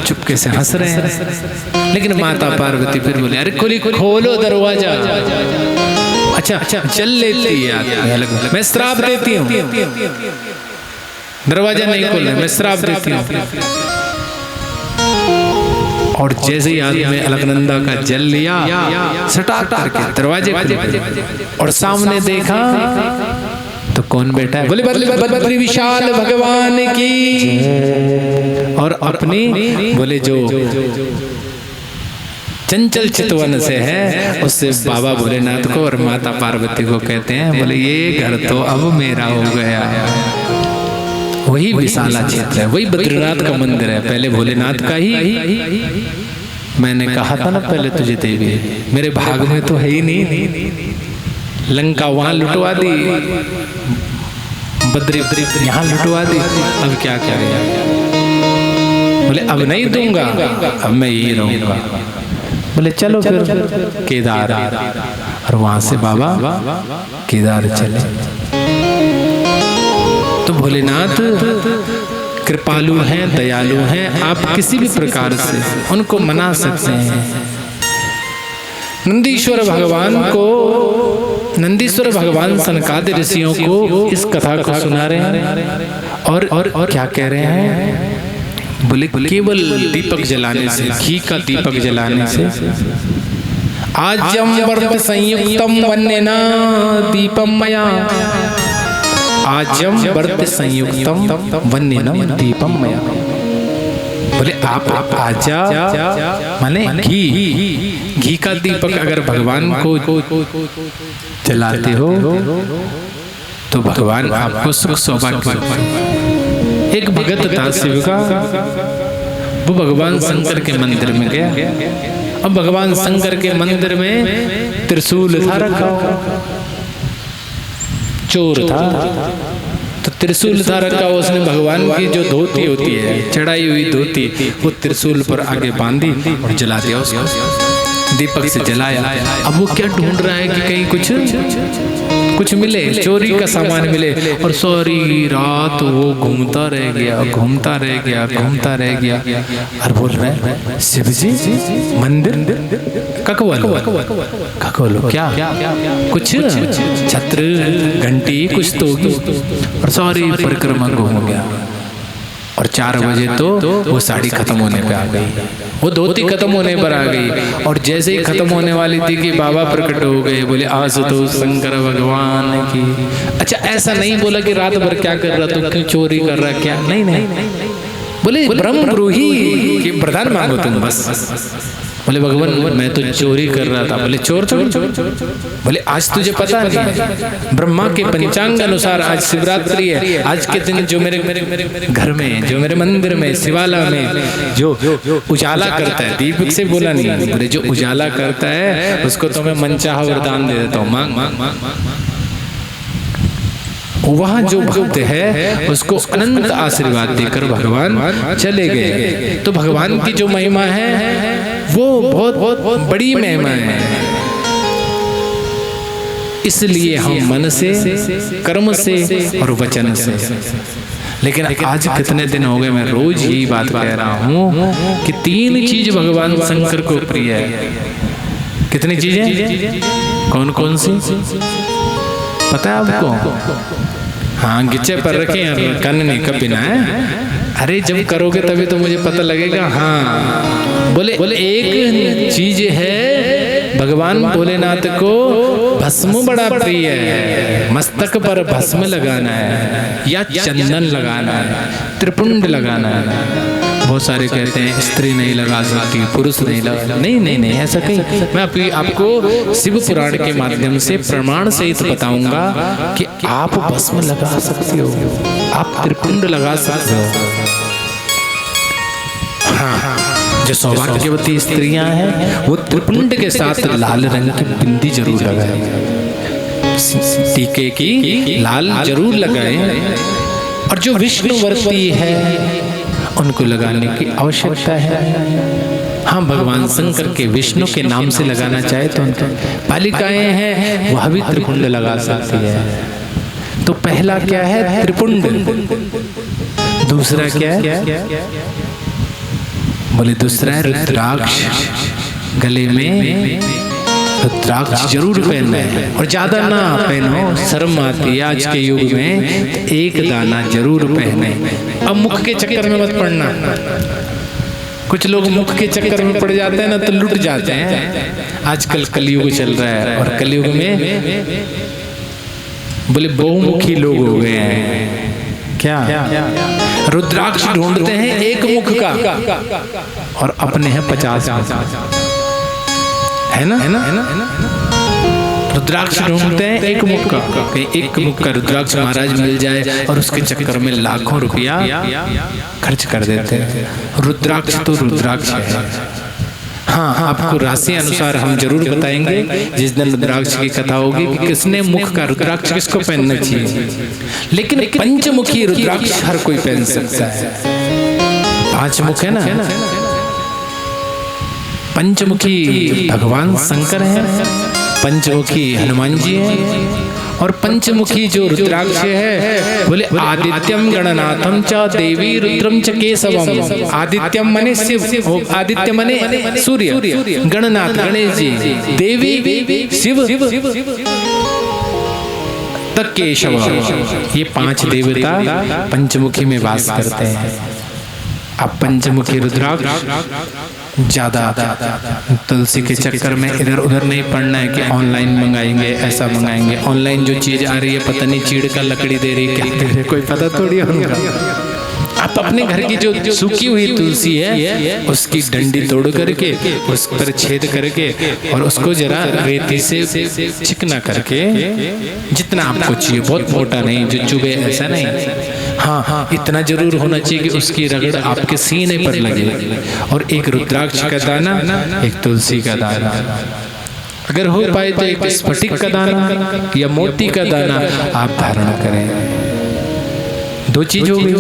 [SPEAKER 1] चुपके से हंस रहे हैं। लेकिन माता पार्वती फिर बोले अरे खोलो दरवाजा। अच्छा चल लेती है, मैं श्राप देती हूँ, दरवाजा नहीं खोलना, मैं श्राप देती हूँ। और जैसे ही आदमी अलकनंदा का जल लिया, सटाक करके दरवाजे खुले और सामने देखा तो कौन बैठा है? बोले बद्री विशाल भगवान की। और अपनी बोले जो चंचल चितवन से है, उससे बाबा भोलेनाथ को और माता पार्वती को कहते हैं, बोले ये घर तो अब मेरा हो गया। वही विशाला क्षेत्र है, वही बद्रीनाथ का मंदिर है, पहले भोलेनाथ का ही। मैंने कहा था ना पहले तुझे देवी, मेरे भाग में तो है ही नहीं। लंका वहां लुटवा दी, बद्री यहाँ लुटवा दी, अब क्या करें? बोले अब नहीं दूंगा, अब मैं यही रहूंगा। बोले चलो फिर केदार, और वहां से बाबा केदार चले। तो भोलेनाथ कृपालु हैं, दयालु हैं, आप किसी भी प्रकार से उनको मना सकते हैं। नंदीश्वर भगवान सनकादि ऋषियों को इस कथा को सुना रहे हैं और क्या कह रहे हैं? बोले केवल दीपक जलाने से, घी का दीपक जलाने से, आज्यम वर्त संयुक्तम वन्यना दीपम मया, आज्यम वर्त संयुक्तम वन्यनम दीपम मया। बोले आप आजा माने घी का दीपक अगर भगवान को जलाते हो तो भगवान आपको सुख सौभाग्य। एक भगत था शिव का, वो भगवान शंकर के मंदिर में गया। अब भगवान शंकर के मंदिर में त्रिशूल था रखा, चोर था तो त्रिशूल था रखा। उसने भगवान की जो धोती होती है, चढ़ाई हुई धोती, वो त्रिशूल पर आगे बांधी और जला दिया उसको, दीपक से जलाया। अब वो क्या ढूंढ रहा है कि कहीं कुछ मिले, चोरी का सामान मिले, और सारी रात वो घूमता रह गया और बोल रहा है शिव जी मंदिर ककवलो क्या कुछ छत्र घंटी कुछ तो होगी, और सारी परिक्रमा घूम गया। और 4 बजे तो वो साड़ी खत्म होने पे आ गई, वो धोती खत्म होने पर आ गई। और जैसे ही खत्म होने वाली थी कि बाबा प्रकट हो गए, बोले आज तो शंकर भगवान की। अच्छा, ऐसा नहीं बोला कि रात भर क्या कर रहा, तू क्यों चोरी कर रहा, क्या नहीं, बोले ब्रह्म ब्रूही कि वरदान मांगो तुम बस। बोले भगवान मैं तो चोरी कर रहा था। बोले चोर थोड़ी। बोले आज तुझे पता नहीं, ब्रह्मा के पंचांग अनुसार आज शिवरात्रि है। आज के दिन जो मेरे घर में, जो मेरे मंदिर में, शिवाला में जो उजाला करता है, दीपक से बोला नहीं, बोले जो उजाला करता है उसको तो मैं मनचाहा वरदान दे देता हूँ, मांग। वहां जो भक्त है उसको अनंत आशीर्वाद देकर भगवान चले गए। तो भगवान की जो महिमा है वो बहुत बड़ी महिमा है। इसलिए हम मन से, कर्म से और वचन से, लेकिन आज कितने दिन हो गए मैं रोज यही बात कह रहा हूँ कि 3 चीज भगवान शंकर को प्रिय है। कितनी चीजें? कौन सी पता है आपको? हाँ, गिच्चे पर रखे हैं, कानूनी कभी ना है। अरे जब करोगे तभी तो मुझे पता लगेगा। हाँ, बोले एक चीज है, भगवान भोलेनाथ को भस्म बड़ा प्रिय है। मस्तक पर भस्म लगाना है या चंदन लगाना है, त्रिपुंड लगाना है। बहुत सारे कहते हैं स्त्री नहीं लगा सकती, पुरुष नहीं लगा, नहीं, ऐसा कहीं। मैं आपको शिव पुराण के माध्यम से प्रमाण सहित बताऊंगा कि आप भस्म लगा सकते हो, आप त्रिपुंड लगा सकते हो। हाँ, जो सौभाग्यवती स्त्रियां हैं वो त्रिपुंड के साथ लाल रंग की बिंदी जरूर लगाएं, टीके की लाल जरूर लगाएं। और जो विष्णुवर्ती है उनको लगाने की आवश्यकता है। हाँ, भगवान शंकर के विष्णु के नाम से लगाना चाहे तो उनके बालिकाएं हैं वह भी त्रिपुंड लगा सकती है। तो पहला क्या है? त्रिपुंड। दूसरा क्या है? बोले दूसरा है रुद्राक्ष। गले में रुद्राक्ष जरूर पहनना है, और ज्यादा ना पहनो, शर्म आती है आज के युग में। एक दाना जरूर पहने। अब मुख के चक्कर में मत पड़ना। कुछ लोग मुख के चक्कर में पड़ जाते हैं ना तो लुट जाते हैं। आजकल कलयुग चल रहा है और कलयुग में बोले बहुमुखी लोग हो गए हैं। क्या? रुद्राक्ष ढूंढते हैं एक मुख का और अपने हैं 50 है ना। रुद्राक्ष ढूंढते हैं एक मुख का, एक मुख का रुद्राक्ष महाराज मिल जाए और उसके चक्कर में लाखों रुपया खर्च कर देते हैं। रुद्राक्ष तो रुद्राक्ष है। हाँ, आपको राशि अनुसार हम जरूर बताएंगे जिस दिन रुद्राक्ष की कथा होगी कि किसने मुख का रुद्राक्ष किसको पहनना चाहिए। लेकिन पंचमुखी रुद्राक्ष हर कोई पहन सकता है। 5 मुख है ना, पंचमुखी भगवान शंकर हैं, पंचमुखी हनुमान जी हैं, और पंचमुखी जो रुद्राक्ष है बोले आदित्यम गणनाथम च देवी रुद्रम च केशवम। आदित्यम मने शिव, आदित्य मने सूर्य, गणनाथ गणेश जी, देवी शिव तक केशव, ये 5 देवता पंचमुखी में वास करते हैं। अब पंचमुखी रुद्राक्ष ज्यादा तुलसी के चक्कर में इधर उधर नहीं पड़ना है कि ऑनलाइन मंगाएंगे, ऐसा मंगाएंगे। ऑनलाइन जो चीज आ रही है पता नहीं चीड़ का लकड़ी दे रही है, क्या दे रही है, कोई पता थोड़ी होगा। आप अपने घर की जो सूखी हुई तुलसी है उसकी डंडी तोड़ करके उस पर छेद करके और उसको जरा रेती से चिकना करके, जितना आपको चाहिए, बहुत मोटा नहीं जो चुभे, ऐसा नहीं, हाँ इतना जरूर होना चाहिए कि उसकी रगड़ आपके सीने पर लगे। और एक रुद्राक्ष का दाना, एक तुलसी का दाना, अगर हो पाए तो एक स्फटिक का दाना या मोती का दाना आप धारण करें। 2 चीज हो गई,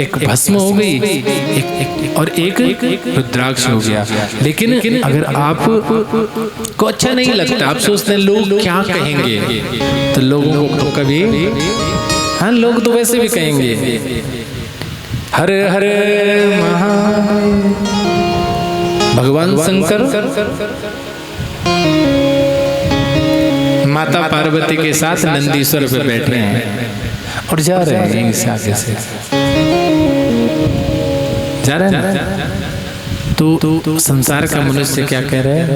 [SPEAKER 1] एक भस्म हो गई, एक और एक रुद्राक्ष हो गया। लेकिन अगर आप को अच्छा नहीं लगता, आप सोचते हैं लोग क्या कहेंगे, तो लोगों को कभी, हाँ लोग तो वैसे भी कहेंगे हरे हरे महादेव। भगवान शंकर माता पार्वती के साथ नंदीश्वर पे बैठे हैं और जा रहे हैं, इस आगे से जा रहे हैं ना। तो संसार का मनुष्य क्या कह रहे हैं,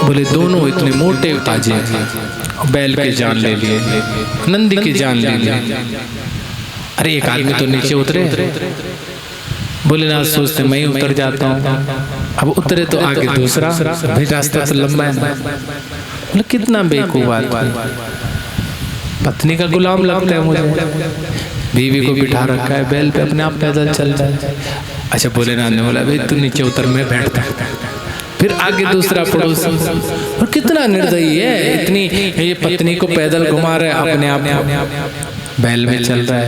[SPEAKER 1] बोले दोनों इतने मोटे ताजे हैं, बैल के जान ले लिए, नंदी की जान ले लिए। अरे एक आदमी तो नीचे उतरे, बोले ना सोचते मैं ही उतर जाता हूँ। अब उतरे तो आगे दूसरा, भाई रास्ता तो लंबा है। बोले कितना बेवकूफ आदमी, पत्नी का गुलाम लगता है मुझे, बीवी को बिठा रखा है बैल पे, अपने आप पैदल चल रहा है। अच्छा भोलेनाथ ने बोला भाई तू नीचे उतर, मैं बैठता। फिर आगे दूसरा पड़ोसी, और कितना निर्दयी है, इतनी ये पत्नी को पैदल घुमा रहा है, अपने आप बैल में चल रहा है।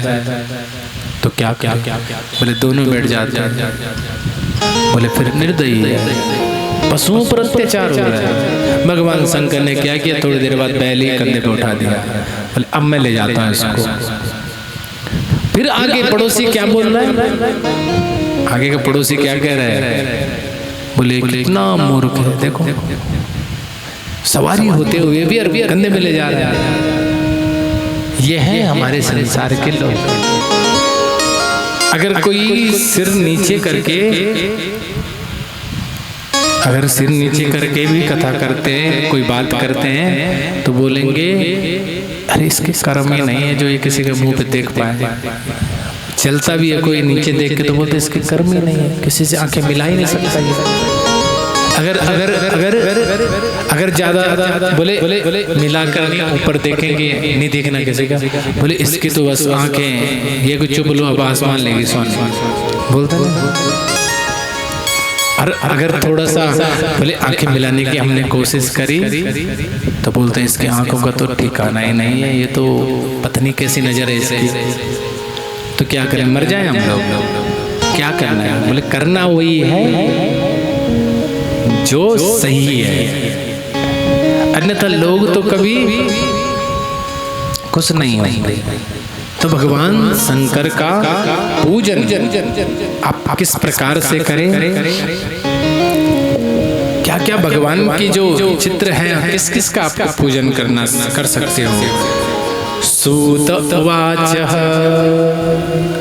[SPEAKER 1] तो क्या क्या बोले दोनों बैठ जाते हैं। बोले फिर निर्दयी है, पशुओं पर अत्याचार हो रहा है। भगवान शंकर ने क्या किया, थोड़ी देर बाद बैल ही कंधे पे उठा दिया। बोले अब मैं ले जाता हूँ इसको। फिर आगे पड़ोसी क्या बोल रहा है, आगे का पड़ोसी क्या कह रहा है, बोले कितना मूर्ख है, देखो सवारी होते हुए भी अरबी कंधे में ले जा रहा है। ये है हमारे संसार के लोग। अगर कोई सिर नीचे करके, अगर सिर नीचे करके भी कथा करते हैं, कोई बात करते हैं, तो बोलेंगे अरे इसके कर्म ही नहीं है जो ये किसी के मुंह पे देख पाए। चलता भी है कोई नीचे देख के तो बोलते इसके कर्म ही नहीं है, किसी से आंखें मिला ही नहीं सकता ये। अगर अगर अगर अगर ज्यादा बोले मिला कर ऊपर देखेंगे, नहीं देखना किसी का, बोले इसकी तो बस आंखें, ये कुछ चुप लो अब आसमान लेगी सोने, बोलता ना। और अगर थोड़ा सा बोले आंखें मिलाने की हमने कोशिश करी तो बोलते इसके आंखों का तो ठिकाना ही नहीं है, ये तो पता नहीं कैसी नजर है इसकी। तो क्या करें, मर जाए हम लोग, क्या करना है? बोले करना वही है जो सही है, अन्यथा लोग तो कभी कुछ नहीं होंगे। तो भगवान शंकर का पूजन आप किस प्रकार से करें, क्या क्या भगवान की जो चित्र है, किस किस का आप पूजन करना कर सकते हो। सूत उवाच,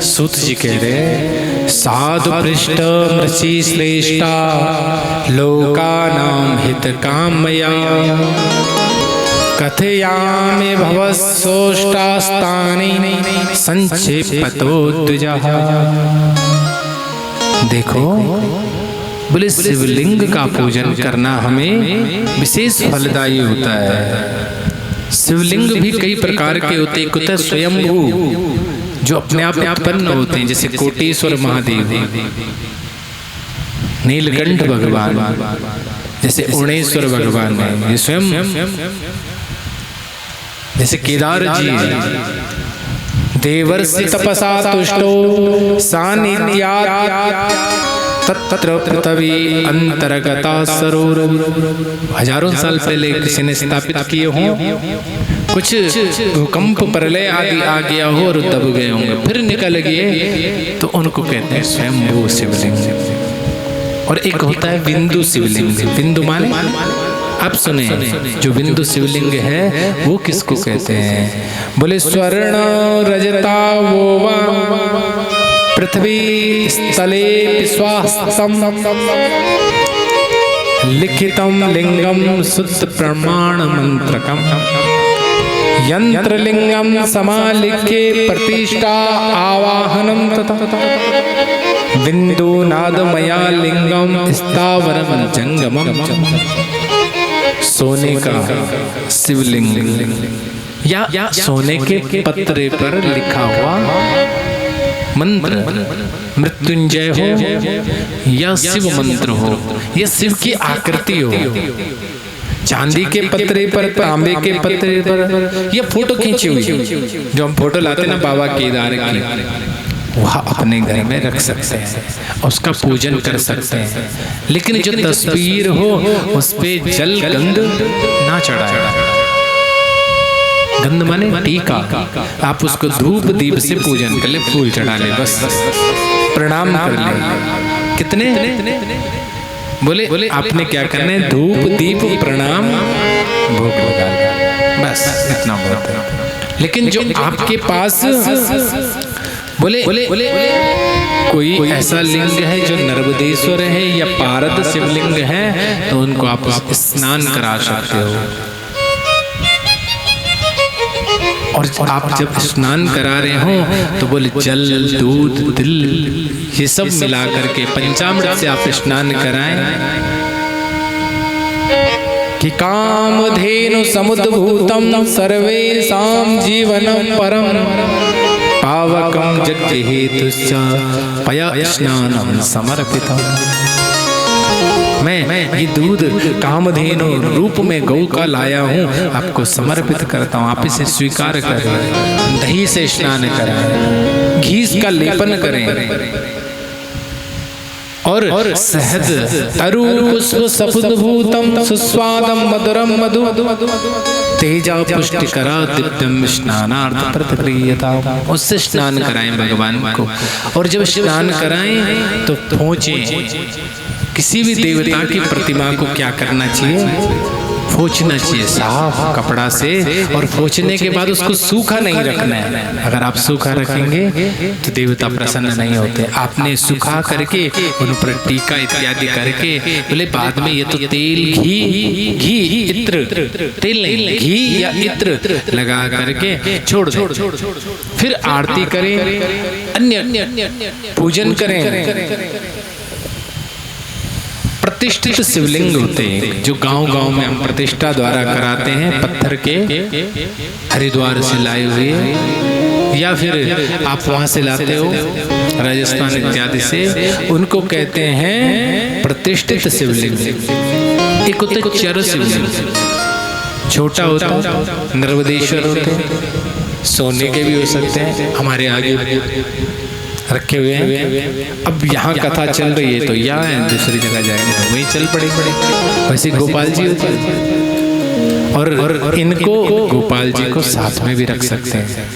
[SPEAKER 1] सूत जी कह रहे साधु पृष्ठ मृषि श्रेष्ठा लोकानां हित कामया कथयामि भवसोष्टास्तानि संक्षेपतो द्विजः। देखो बोले शिवलिंग का पूजन करना हमें विशेष फलदायी होता है। शिवलिंग भी कई प्रकार के होते हैं, कुतः स्वयंभू जो अपने आप उत्पन्न होते हैं, जैसे कोटेश्वर महादेव, नीलकंठ भगवान, जैसे उणेश्वर भगवान है, ये स्वयं, जैसे केदार जी, देवर्षि तपसा तुष्टो सानिध्यात् तत्र पृथ्वी अंतर्गता सरोवर, हजारों साल पहले किसी ने स्थापित किए हों, कुछ भूकंप प्रलय आदि आ गया हो और दब गए होंगे, फिर निकल गए, तो उनको कहते हैं स्वयंभू शिवलिंग। और एक होता है बिंदु शिवलिंग। बिंदु माने आप सुने, जो बिंदु शिवलिंग है वो किसको कहते हैं? बोले स्वर्ण रजता वो वा पृथ्वी स्थले विश्वासम लिखितम लिंगम शुद्ध प्रमाण मंत्रकम यंत्रलिंगम समालिख्य प्रतिष्ठा आवाहनम तथा बिंदु नादमया लिंगम स्थावरम जंगमम। सोने का शिवलिंग या सोने के पत्रे पर लिखा हुआ मंत्र, मृत्युंजय हो या शिव मंत्र हो या शिव की आकृति हो, चांदी के पत्रे पर, तांबे के पत्रे पर, या फोटो खींची हुई जो हम फोटो लाते ना बाबा केदार की, वह अपने घर में रख सकते हैं, उसका पूजन कर सकते हैं। लेकिन जो तस्वीर हो उस पे जल गंध ना चढ़ाए। गंध माने टीका, आप उसको धूप दीप से पूजन कर ले, फूल चढ़ा ले, बस प्रणाम कर ले। कितने बोले आपने क्या करना है? धूप दीप प्रणाम भोग लगा, बस इतना बहुत है। लेकिन जो आपके पास बोले कोई ऐसा लिंग है जो नर्मदेश्वर है या पारद शिवलिंग है, तो उनको आप स्नान करा सकते हो। और आप जब स्नान करा रहे हो तो बोले जल दूध दिल ये सब मिला करके पंचामृत से आप स्नान कराएं कि कामधेनु समुद्भूतम सर्वेषां जीवनं परम पावकं जगहेतुश्च पया स्नानं समर्पितम्। मैं ये दूध कामधेनु रूप में गौ का लाया हूँ, आपको समर्पित करता हूँ, आप इसे स्वीकार करें। दही से स्नान करें, घी का लेपन करें, और शहद तरु पुष्प सपुद्भूतम सुस्वादम मधुरम मधु तेजा पुष्टिकरा दिव्यम स्नानार्थ प्रतिक्रियता। उससे स्नान कराएं भगवान को। और जब स्नान कराएं तो पोंछें। किसी भी देवता की प्रतिमा को क्या करना चाहिए? पोंछना चाहिए साफ कपड़ा से, और पोंछने के बाद उसको सूखा नहीं रखना है। अगर आप सूखा रखेंगे तो देवता प्रसन्न नहीं होते। आपने सूखा करके उन पर टीका इत्यादि करके बोले बाद में ये तो तेल घी इत्र, तेल नहीं घी या इत्र लगा करके छोड़ दो, फिर आरती करें, अन्य पूजन करें। प्रतिष्ठित शिवलिंग होते हैं जो गांव-गांव में हम प्रतिष्ठा द्वारा कराते हैं, पत्थर के हरिद्वार से लाए हुए, या फिर आप वहां से लाते हो राजस्थान इत्यादि से, उनको कहते हैं प्रतिष्ठित शिवलिंग। एक होते चर शिवलिंग, छोटा होता नर्मदेश्वर होते, सोने के भी हो सकते हैं, हमारे आगे रखे हुए हैं। अब यहाँ कथा चल रही है तो यहाँ दूसरी जगह जाएंगे तो वहीं चल पड़े। वैसे गोपाल जी होते हैं, और इनको गोपाल जी को साथ में भी रख सकते हैं,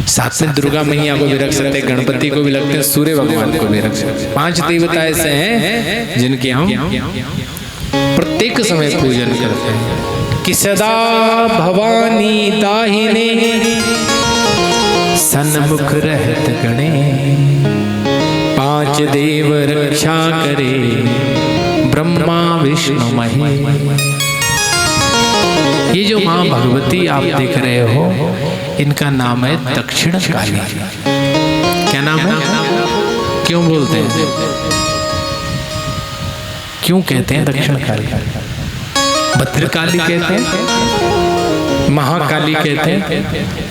[SPEAKER 1] साथ में दुर्गा मैया को भी रख सकते हैं, गणपति को भी रखते हैं, सूर्य भगवान को भी रख सकते हैं। 5 देवता ऐसे हैं जिनके हम प्रत्येक समय पूजन करते हैं कि सदा भवानी दाहिने सन्मुख रहत गणे 5 देव रक्षा करे ब्रह्मा विष्णु महेश। ये जो माँ भगवती आप देख रहे हो, इनका नाम है दक्षिण काली। क्या नाम है? क्यों बोलते हैं, क्यों कहते हैं दक्षिण काली? भद्रकाली कहते हैं, महाकाली कहते हैं,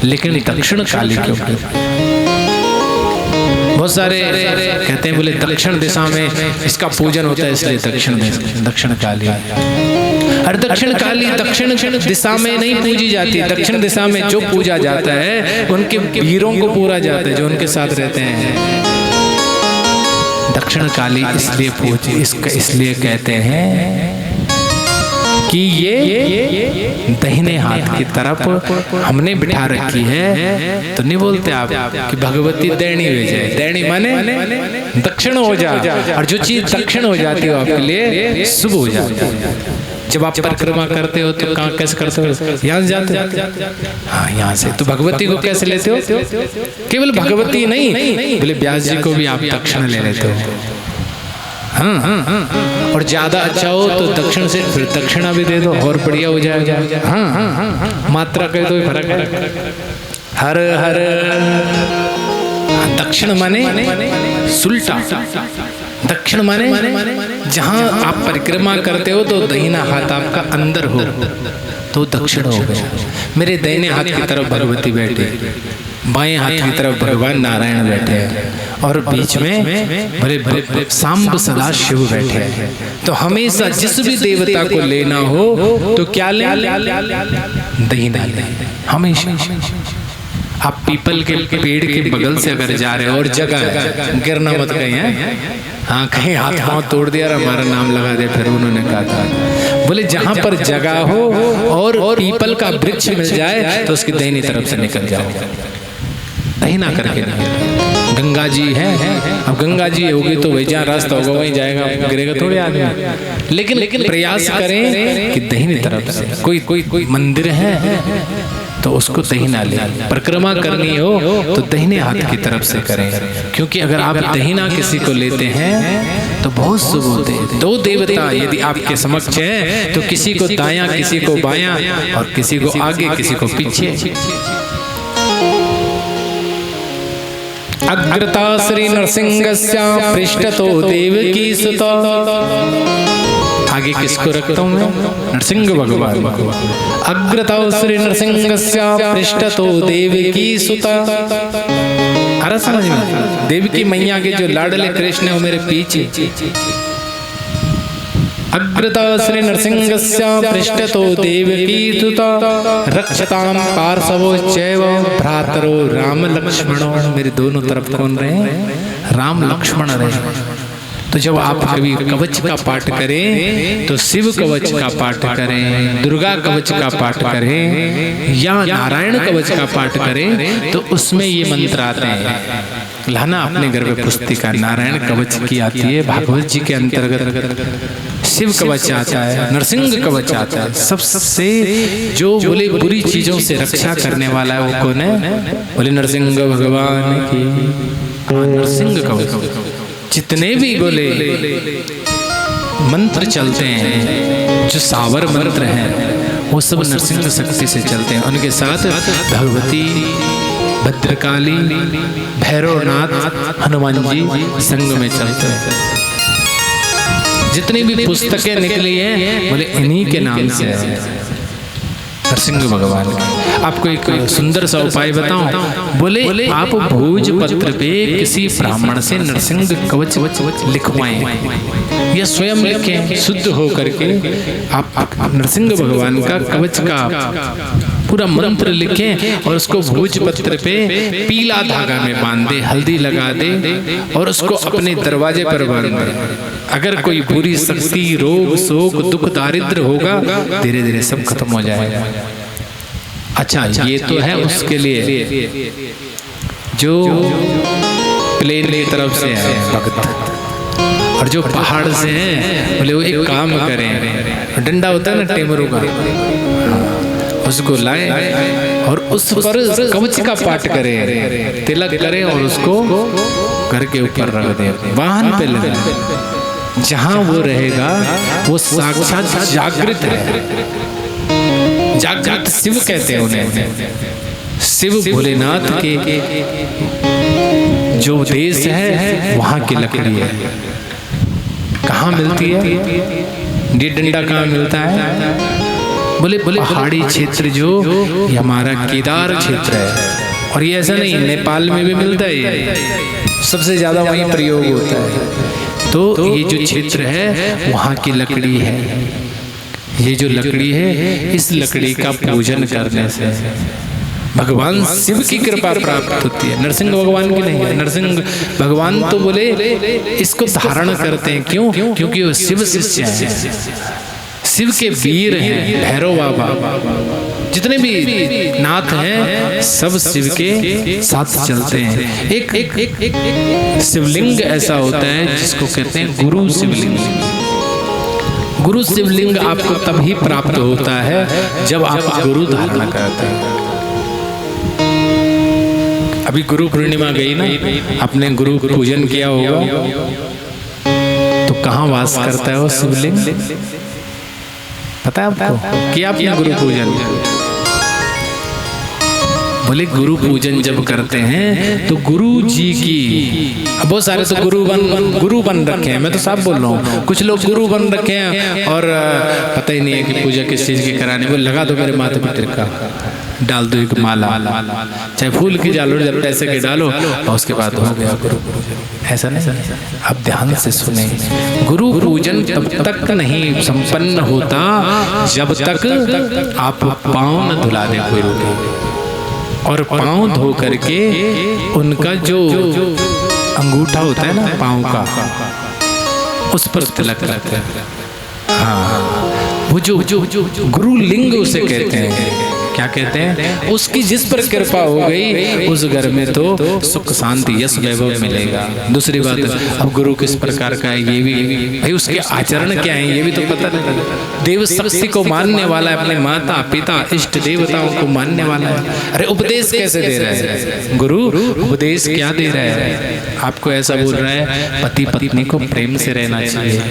[SPEAKER 1] लेकिन दक्षिण काली क्यों कहते हैं? बहुत सारे कहते हैं बोले दक्षिण दिशा में इसका पूजन होता है इसलिए दक्षिण काली। और दक्षिण काली दक्षिण दिशा में नहीं पूजी जाती। दक्षिण दिशा में जो पूजा जाता है उनके वीरों को पूजा जाता है जो उनके साथ रहते हैं। दक्षिण काली इसलिए पूजी, इसलिए कहते हैं कि ये दहिने हाथ की तरफ हमने बिठा रखी है। तो नहीं बोलते आप कि भगवती दैनी हो जाए, दैनी माने दक्षिण हो जाए, और जो चीज दक्षिण हो जाती है आपके लिए शुभ हो जाती है। जब आप परिक्रमा करते हो तो कहाँ कैसे करते हो? यहाँ से जाते हो? हाँ, यहाँ से। तो भगवती को कैसे लेते हो? केवल भगवती नहीं, बोले व्यास जी को भी आप दक्षिण ले लेते हो। हाँ, और ज्यादा अच्छा हो तो दक्षिण से फिर दक्षिणा भी दे दो और बढ़िया हो जाएगा। हाँ, मात्रा का तो फर्क है। हर हर दक्षिण माने सुलटा, दक्षिण माने जहां आप परिक्रमा करते हो तो दाहिना हाथ आपका अंदर हो तो दक्षिण हो गया। मेरे दाहिने हाथ की तरफ भगवती बैठे, बाएं हाथ की तरफ भगवान नारायण बैठे हैं, और बीच में भले भले सांब सदा शिव बैठे हैं। तो हमेशा जिस भी देवता को लेना हो तो क्या ले? दाहिना ले हमेशा। आप पीपल के पेड़ के बगल से अगर जा रहे हो और जगह है, गिरना मत कहीं है। हाँ, कहीं हाथ पाँव तोड़ दिया और हमारा नाम लगा दे, फिर उन्होंने कहा था बोले जहां पर जगह हो और पीपल का वृक्ष मिल जाए तो उसकी दाहिनी तरफ से निकल जाओ, दाहिना करके निकल। गंगा जी है, अब गंगा जी होगी तो वही जहाँ रास्ता होगा वहीं जाएगा, गिरेगा थोड़े आदमी। लेकिन प्रयास करें कि दाहिनी तरफ से कोई मंदिर है तो उसको दाहिना ले। परिक्रमा करनी हो तो दाहिने हाथ की तरफ से करें, क्योंकि अगर आप दाहिना किसी को लेते हैं तो बहुत शुभ होते हैं। दो देवता यदि आपके समक्ष हैं तो किसी को दायां, किसी को बायां, और किसी को आगे, किसी को पीछे। अग्रता श्री नरसिंहस्या पृष्ठतो देवकी सुता। आगे किसको रखता हूं मैं? नरसिंह भगवान को। अग्रता श्री नरसिंहस्या पृष्ठतो देवकी सुता। अरे समझ में, देवकी मैया के जो लाडले कृष्ण है वो मेरे पीछे। अग्रता श्री नरसिंहस्या पृष्ठतो देवकी सुता। रक्षताम पार्श्वो चैव भ्रातरो राम लक्ष्मणो। मेरे दोनों तरफ कौन रहे? राम लक्ष्मण रहे। तो जब आप कभी कवच का पाठ करें तो शिव कवच का पाठ करें, दुर्गा कवच का पाठ करें या नारायण कवच का पाठ करें तो उसमें ये मंत्र आते हैं। लाना अपने घर में पुस्तिका, नारायण कवच की आती है, भागवत जी के अंतर्गत शिव कवच आता है, नरसिंह कवच आता है। सबसे जो बोले बुरी चीजों से रक्षा करने वाला है वो कौन है? बोले नरसिंह भगवान की। नरसिंह कवच। जितने भी बोले मंत्र चलते हैं, जो सावर मंत्र हैं, वो सब नरसिंह शक्ति से चलते हैं। उनके साथ भगवती, भद्रकाली, भैरवनाथ, हनुमान जी संग में चलते हैं। जितनी भी पुस्तकें निकली हैं बोले इन्हीं के नाम से है, नरसिंह भगवान। आपको एक सुंदर सा उपाय बताऊं, बोले आप भोज पत्र पे किसी ब्राह्मण से नरसिंह कवच लिखवाएं या स्वयं लिखें, शुद्ध हो करके आप नरसिंह भगवान का कवच का पूरा मंत्र लिखें और उसको भोज पत्र पे पीला धागा में बांध दे, हल्दी लगा दे और उसको अपने दरवाजे पर बांध दे। अगर कोई बुरी शक्ति, रोग, शोक, दुख, दारिद्र होगा धीरे धीरे सब खत्म हो जाएगा। अच्छा, ये तो है उसके लिए जो प्लेन की तरफ से है भक्त, और जो पहाड़ से हैं बोले वो एक काम करें, डंडा होता है ना टेमरों का, उसको लाएं और उस पर कवच का पाठ करें, तिलक करें और उसको घर के ऊपर रख दें, वाहन पे लगाएं। जहां वो रहेगा वो साक्षात जागृत है। जागृत शिव कहते हैं उन्हें। शिव भोलेनाथ के जो देश है वहां की लकड़ी है। कहाँ मिलती है ये डंडा? कहाँ मिलता है? बोले पहाड़ी क्षेत्र जो ये हमारा केदार क्षेत्र है, और ये ऐसा नहीं, नेपाल में भी मिलता है, ये सबसे ज्यादा वहीं प्रयोग होता है। तो ये जो क्षेत्र है वहाँ की लकड़ी है। ये जो लकड़ी है, इस लकड़ी का पूजन करने से भगवान शिव की कृपा प्राप्त होती है, नरसिंह भगवान की नहीं है। नरसिंह भगवान तो बोले इसको धारण करते हैं, क्यों? क्योंकि वो शिव शिष्य हैं, शिव के वीर हैं। भैरव बाबा जितने भी नाथ हैं सब शिव के साथ चलते हैं। एक शिवलिंग ऐसा होता है जिसको कहते हैं गुरु शिवलिंग। गुरु शिवलिंग आपको तभी प्राप्त होता है जब आप गुरु धारणा करते हैं। अभी गुरु पूर्णिमा गई ना, आपने गुरु पूजन किया होगा, तो कहाँ वास करता है वो शिवलिंग? पता है आपको? किया आपने गुरु पूजन? बोले गुरु पूजन जब करते हैं तो गुरु जी की, बहुत सारे तो गुरु बन रखे हैं, मैं तो साफ बोल रहा हूँ, कुछ लोग गुरु बन रखे हैं और पता ही नहीं है कि पूजा किस चीज की कराने। वो लगा दो मेरे माथे पे तिलका, डाल दो एक माला, चाहे फूल की डालो, जब पैसे के डालो और उसके बाद हो गया गुरु पूजन। ऐसा नहीं, आप ध्यान से सुने, गुरु पूजन तब तक नहीं संपन्न होता जब तक आप पाँव न धुला दे गुरु के, और पाँव धो करके उनका जो अंगूठा होता है ना पाँव का, उस पर तिलक करते हैं। हाँ, वो जो गुरु लिंग उसे कहते हैं, क्या कहते हैं? उसकी जिस पर कृपा हो गई उस घर में तो सुख शांति यश वैभव मिलेगा। दूसरी बात, अब गुरु किस प्रकार का है ये भी भाई, उसके आचरण क्या है ये भी तो पता नहीं। देव शक्ति को मानने वाला है, अपने माता पिता इष्ट देवताओं को मानने वाला है। अरे उपदेश कैसे दे रहा है गुरु? उपदेश क्या दे रहा है? आपको ऐसा बोल रहा है पति पत्नी को प्रेम से रहना चाहिए,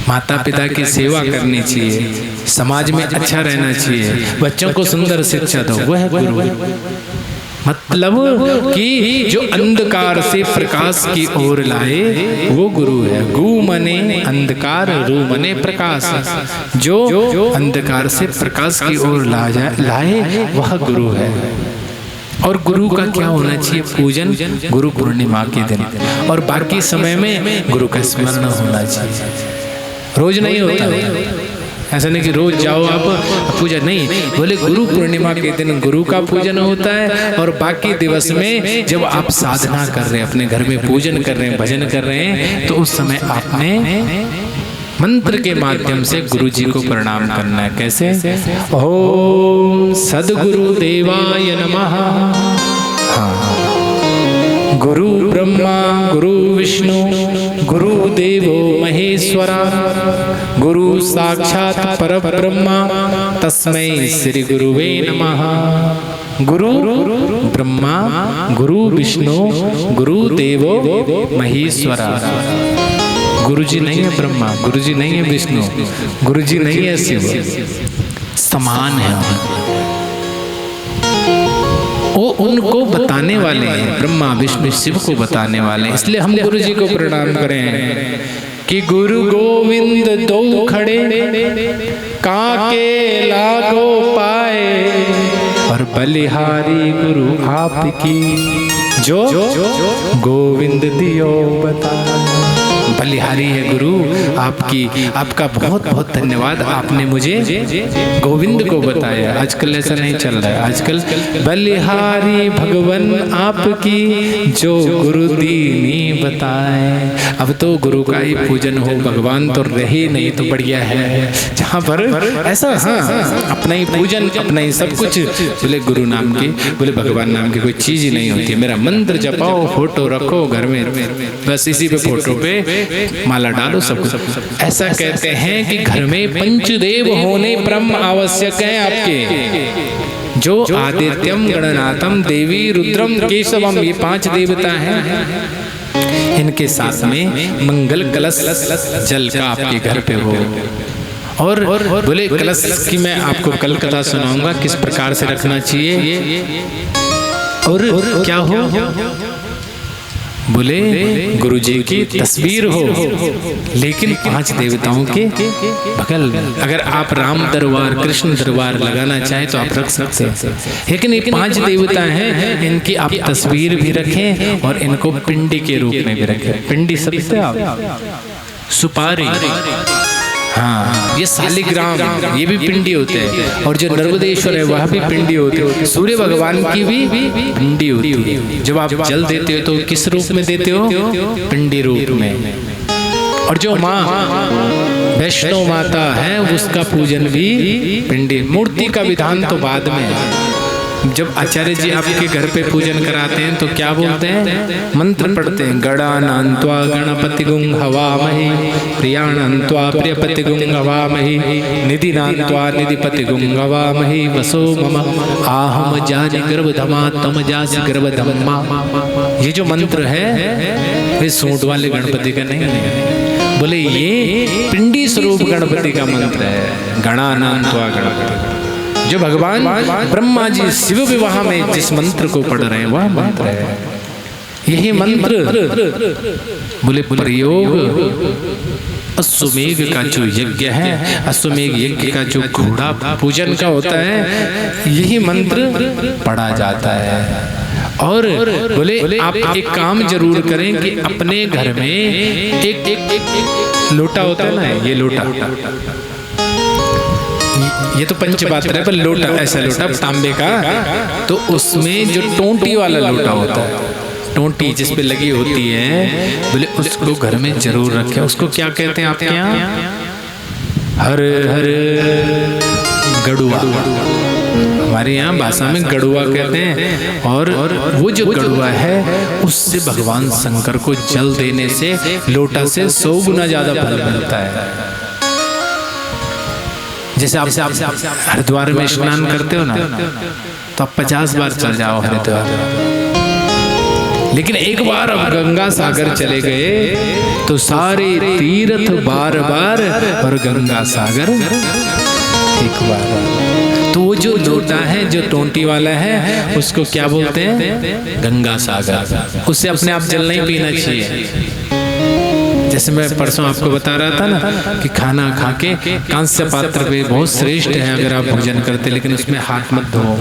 [SPEAKER 1] माता पिता की सेवा करनी चाहिए, समाज में अच्छा रहना चाहिए, बच्चों को सुंदर शिक्षा दो, वो है गुरु। मतलब कि जो अंधकार से प्रकाश की ओर लाए वो गुरु है। गु मने अंधकार, रू मने प्रकाश। जो अंधकार से प्रकाश की ओर लाए वह गुरु है। और गुरु का क्या होना चाहिए? पूजन गुरु पूर्णिमा के दिन, और बाकी समय में गुरु का स्मरण होना चाहिए। रोज नहीं होता, ऐसा नहीं कि रोज जाओ आप पूजा, नहीं। बोले गुरु पूर्णिमा के दिन गुरु का पूजन होता है, और बाकी दिवस में जब आप साधना कर रहे हैं, अपने घर में पूजन कर रहे हैं, भजन कर रहे हैं, तो उस समय आपने मंत्र के माध्यम से गुरु जी को प्रणाम करना है। कैसे? ओम सद्गुरु देवाय नमः। गुरु ब्रह्मा गुरु विष्णु गुरु देवो महेश्वरा, गुरु साक्षात परब्रह्मा तस्मै श्री गुरुवे नमः। गुरु ब्रह्मा गुरु विष्णु गुरु देवो महेश्वरा। गुरु जी नहीं है ब्रह्मा, गुरु जी नहीं है विष्णु, गुरु जी नहीं है शिव, समान है। वो उनको बताने वाले हैं, ब्रह्मा विष्णु शिव को बताने वाले हैं। इसलिए हम गुरु जी को प्रणाम करें कि गुरु गोविंद दो खड़े, काके लागो पाए, और बलिहारी गुरु आपकी, जो गोविंद दियो बता। बलिहारी है गुरु आपकी, आपका बहुत बहुत धन्यवाद, आपने मुझे गोविंद को बताया। आजकल ऐसा नहीं चल रहा है, आजकल बलिहारी भगवान आपकी, जो गुरु दीनी बताए। अब तो गुरु का ही पूजन हो, भगवान तो रहे नहीं तो बढ़िया है जहाँ पर ऐसा। हाँ, अपना ही पूजन, अपना ही सब कुछ। बोले गुरु नाम की, बोले भगवान नाम की कोई चीज ही नहीं होती। मेरा मंत्र जपाओ, फोटो रखो घर में, बस इसी पे फोटो पे माला डालो, सब कुछ। ऐसा कहते हैं कि घर में पंचदेव होने परम आवश्यक है आपके, जो आदित्यम गणनाथम देवी रुद्रम केशवम, ये 5 देवता हैं। इनके साथ में मंगल कलश जल का आपके घर पे हो। और बोले कलश की मैं आपको कल कथा सुनाऊंगा किस प्रकार से रखना चाहिए और क्या हो। बोले गुरु जी की तस्वीर हो, लेकिन 5 देवताओं के बगल में। अगर आप राम दरबार कृष्ण दरबार लगाना चाहे तो आप रख सकते हैं, लेकिन ये 5 देवता हैं, इनकी आप तस्वीर भी रखें और इनको पिंडी के रूप में भी रखें। पिंडी समझते आप? सुपारी, हाँ, ये शालिग्राम ये भी पिंडी होते हैं, और जो नर्मदेश्वर है वह भी पिंडी होते हैं। सूर्य भगवान की भी पिंडी होती है। जब आप जल देते हो तो किस रूप में देते हो? पिंडी रूप में। और जो माँ वैष्णो माता है उसका पूजन भी पिंडी। मूर्ति का विधान तो बाद में है। जब आचार्य जी आपके घर पे पूजन कराते हैं तो क्या बोलते हैं? मंत्र पढ़ते हैं। गणानान्त्वा गणपति गुं हवामहि, प्रियाणान्त्वा प्रियपति गुं हवामहि, निधिनान्त्वा निधिपति गुं हवामहि, वसो मम आहम जानि गर्भधमा तम जासि गर्भधम्मा। ये जो मंत्र है वे सूंड वाले गणपति का नहीं है, बोले ये पिंडी स्वरूप गणपति का मंत्र है। गणानान्त्वा गणपति, जो भगवान ब्रह्मा जी शिव विवाह में जिस मंत्र को पढ़ रहे हैं वह मंत्र है। यही मंत्र बोले प्रयोग अश्वमेघ का जो यज्ञ है, अश्वमेघ यज्ञ का जो घोड़ा पूजन का होता है, यही मंत्र पढ़ा जाता है। और बोले आप एक काम जरूर करें कि अपने घर में एक लोटा होता है ना, ये लोटा, ये तो पंचपात्र है पर लोटा, ऐसा लोटा तांबे का, तो उसमें जो टोंटी वाला लोटा होता है, टोंटी जिस पे लगी होती है, बोले उसको घर में जरूर रखें। उसको क्या कहते हैं आपके यहाँ? हर हर गड़ुआ, हमारे यहाँ भाषा में गड़ुआ कहते हैं। और वो जो गड़ुआ है उससे भगवान शंकर को जल देने से लोटा से 100 गुना ज्यादा फल मिलता है। जैसे आप हरिद्वार में स्नान करते हो ना, तो आप 50 बार चल जाओ हरिद्वार, लेकिन एक बार अब गंगा सागर चले गए तो सारे तीर्थ बार बार और गंगा सागर एक बार। तो वो जो लोटा है जो टोंटी वाला है उसको क्या बोलते हैं? गंगा सागर। उससे अपने आप जल नहीं पीना चाहिए। जैसे मैं परसों आपको बता रहा था ना कि खाना खा के कांस्य पात्र पे बहुत श्रेष्ठ है अगर आप भोजन करते, लेकिन उसमें हाथ मत धो।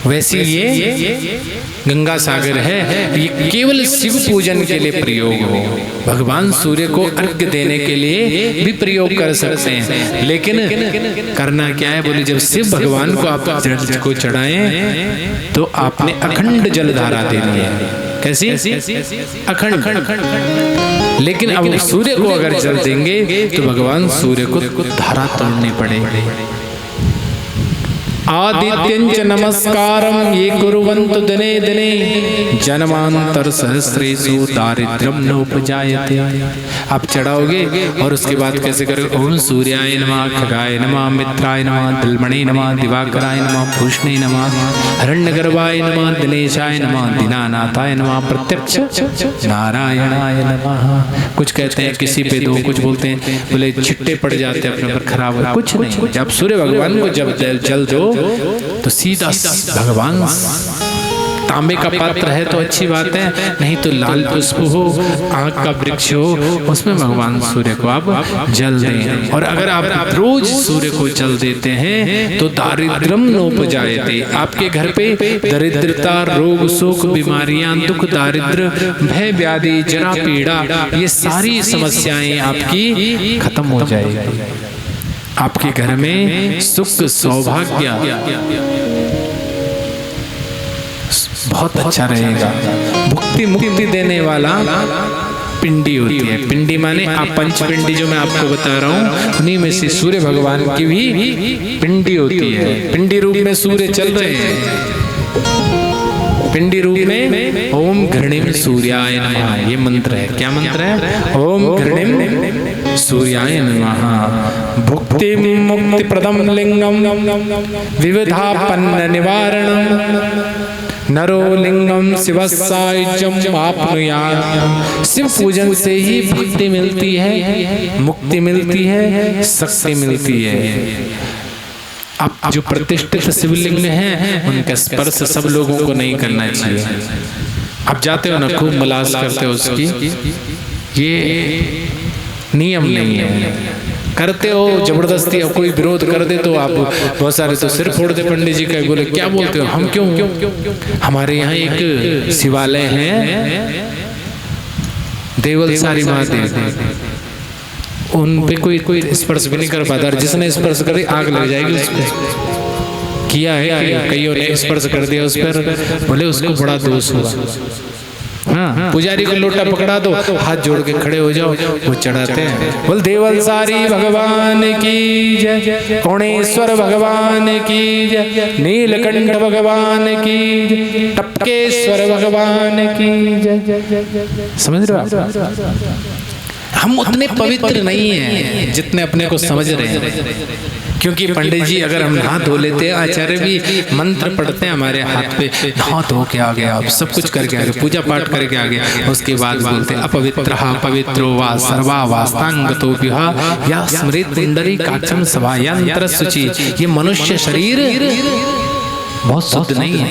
[SPEAKER 1] वैसे ये गंगा सागर है, ये केवल शिव पूजन के लिए प्रयोग हो। भगवान सूर्य को अर्घ्य देने के लिए भी प्रयोग कर सकते हैं, लेकिन करना क्या है? बोले जब शिव भगवान को आप जल को चढ़ाएं तो आपने अखंड जलधारा देनी है। कैसी? अखंड। लेकिन अब सूर्य को अगर जल देंगे तो भगवान सूर्य को धारा तोड़नी पड़ेगी। आदित्यंच नमस्कारम ये कुर्वन्तु दिने दिने जन्मांतर सहस्रेषु दारिद्र्यम नोपजायते। आप चढ़ाओगे और उसके बाद कैसे करोगे? ओम सूर्याय नमः, खगाय नमः, मित्राय नमः, दिलमणे नमः, दिवाकराय नमः, भूषणे नमः, हिरण्यगर्भाय नमः, दिनेशाय नमः, दीनानाथाय नमः, प्रत्यक्ष नारायणाय नमः। कुछ कहते हैं किसी पे दो, कुछ बोलते हैं बोले छिट्टे पड़ जाते हैं अपने पर, खराब हो। कुछ नहीं, जब सूर्य भगवान को जब जल दो तो सीधा भगवान, तांबे का पात्र है तो अच्छी बात है, नहीं तो लाल पुष्प हो, आग का वृक्ष हो, उसमें भगवान सूर्य को आप जल दें। और अगर आप रोज सूर्य को जल देते हैं तो दारिद्र्यम नोपजायते। आपके घर पे दरिद्रता, रोग, शोक, बीमारियां, दुख, दारिद्र्य, भय, व्याधि, जरा, पीड़ा, ये सारी समस्याएं आपकी खत्म हो जाएगी। आपके घर में सुख, सौभाग्य बहुत अच्छा रहेगा। भुक्ति मुक्ति देने वाला पिंडी होती है। पिंडी माने आप पंचपिंडी जो मैं आपको बता रहा हूँ, उन्हीं में से सूर्य भगवान की भी पिंडी होती है। पिंडी रूप में सूर्य चल रहे हैं। पिंडी रूप में ओम घृणिम सूर्याय नमः, ये मंत्र है। क्या मंत्र है? ओम घृणिम सूर्याय नमः। भुक्ति मुक्ति प्रदम लिंगम विविधापन्न निवारणम नरो लिंगम शिवसायुज्यम आपनुयात्। शिव पूजन से ही भक्ति मिलती है, मुक्ति मिलती है, शक्ति मिलती है। अब जो प्रतिष्ठित शिवलिंग में है उनका स्पर्श सब लोगों को नहीं करना चाहिए। आप जाते हो ना, खूब मलास करते हो उसकी, ये नियम नहीं है। करते हो जबरदस्ती, अब कोई विरोध कर दे तो आप बहुत सारे तो सिर फोड़ दे पंडित जी का। बोले क्या बोलते हो? हम क्यों? हमारे यहाँ एक शिवालय है, देवल सारी महादेव, उन पे कोई स्पर्श भी नहीं कर पाता, और जिसने स्पर्श कर दिया आग लग जाएगी उस पर। किया है कईयों ने स्पर्श कर दिया उस पर, बोले उसको बड़ा दोष हुआ। हाँ, पुजारी को लोटा पकड़ा दो, हाथ जोड़ के खड़े हो जाओ, वो चढ़ाते हैं। बोल देवल सारी भगवान की जय, कोणेश्वर भगवान की जय, नीलकंठ भगवान की जय, टपकेश्वर भगवान की जय। समझ रहे हो? हम उतने पवित्र नहीं हैं जितने अपने को समझ रहे हैं। क्योंकि पंडित जी अगर हम हाथ धो लेते हैं, आचार्य भी मंत्र पढ़ते हैं हमारे हाथ पे, हाथ धो के आ गया, आप सब कुछ करके आ गए, पूजा पाठ करके आ गया, उसके बाद बोलते हैं अपवित्रः पवित्रो वा सर्वा वास्तांगतो विहा या स्मृत पुंडरी काक्षम सभायंत्र शुचि। ये मनुष्य शरीर बहुत शुद्ध नहीं है।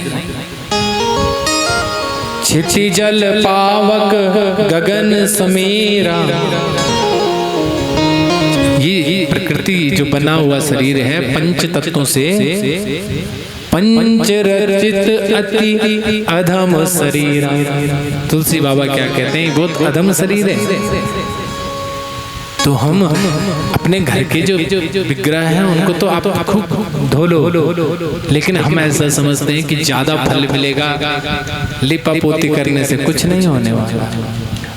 [SPEAKER 1] क्षिति जल पावक गगन समीरा, ये प्रकृति जो बना हुआ शरीर है पंच तत्वों से पंच रचित अति अधम शरीर। तुलसी बाबा क्या कहते हैं, बहुत अधम शरीर है। तो हम अपने घर के जो विग्रह हैं उनको तो आप खूब धो लो, लेकिन हम ऐसा समझते हैं कि ज्यादा फल मिलेगा, लिपापोती करने से कुछ नहीं होने वाला।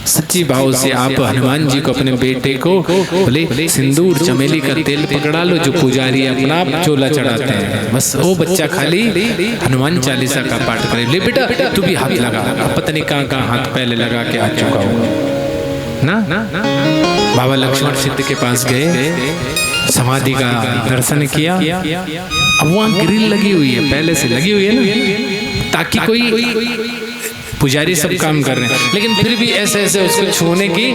[SPEAKER 1] सच्ची भाव से आप हनुमान जी को, अपने बेटे को बोले सिंदूर चमेली का तेल पकड़ा लो, जो पुजारी अपना चोला चढ़ाते हैं, बस वो बच्चा खाली हनुमान चालीसा का पाठ करे। ले बेटा तू भी हाथ लगा, पता नहीं कहाँ हाथ पहले लगा के आ चुका हो ना। बाबा लक्ष्मण सिद्ध के पास गए, समाधि का दर्शन किया। अब वहाँ ग्रिल लगी हुई है, पहले से लगी हुई है ना, ताकि कोई पुजारी सब काम कर रहे हैं, लेकिन फिर भी ऐसे ऐसे उसको छूने की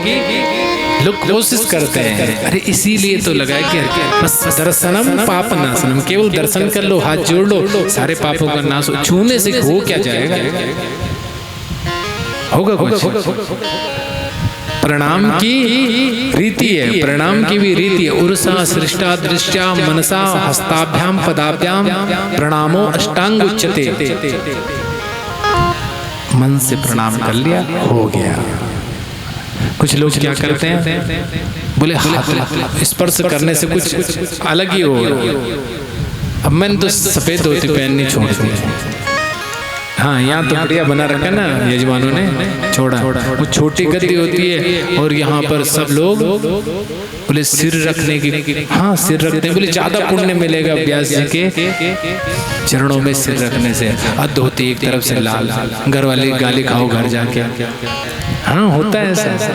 [SPEAKER 1] लोग कोशिश करते हैं। अरे इसीलिए तो लगा कि बस दर्शनम पाप नाशनम, केवल दर्शन कर लो, हाथ जोड़ लो, सारे पापों का नाश हो। छूने से हो क्या जाएगा, होगा कुछ। प्रणाम की रीति है, प्रणाम की भी रीति है। उर्सा सृष्टा दृष्टा मनसा हस्ताभ्याम पदाभ्याम प्रणामो अष्टांग उच्यते। मन से प्रणाम कर लिया, हो गया। कुछ लोग क्या करते हैं, बोले हाथ स्पर्श करने से कुछ अलग ही हो। अब मैंने तो सफेद धोती पहननी छोड़ दी। हाँ, यहाँ तो बढ़िया बना रखा ना यजमानों ने, छोड़ा। वो छोटी गद्दी होती है और यहाँ पर सब लोग बोले सिर रखने की, हाँ सिर रखने, बोले ज्यादा पुण्य मिलेगा व्यास जी के चरणों में सिर रखने से। अब धोती एक तरफ से लाल, घर वाले गाली खाओ घर जाके। हाँ होता है ऐसा,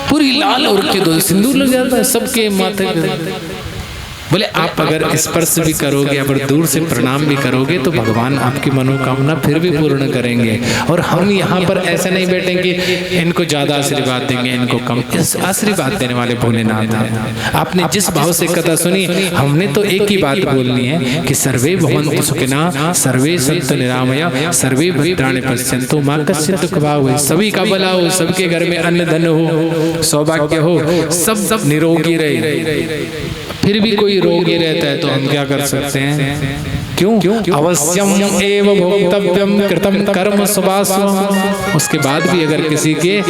[SPEAKER 1] पूरी लाल और के दो सिंदूर लग जाता है सबके माथे पे। बोले आप अगर स्पर्श भी करोगे, अगर दूर से प्रणाम भी करोगे, तो भगवान आपकी मनोकामना फिर भी पूर्ण करेंगे। और हम यहाँ पर ऐसे नहीं बैठेंगे इनको ज्यादा आशीर्वाद देंगे, इनको कम। इस आशीर्वाद देने वाले भोलेनाथ हैं। आपने जिस भाव से कथा सुनी, हमने तो एक ही बात बोलनी है कि सर्वे भवन्तु सुखिनः, सर्वे सन्तु निरामया, सर्वे भद्राणि पश्यन्तु मा कश्चित् दुःखभाग् भवेत्। सभी का भला हो, सबके घर में अन्न धन हो, सौभाग्य हो, सब निरोगी रहे। फिर भी कोई रोगी रहता है तो हम क्या कर सकते हैं? क्यों? अवश्यम एव भोक्तव्यम कृतम कर्म सुभास्व। उसके बाद भी अगर किसी के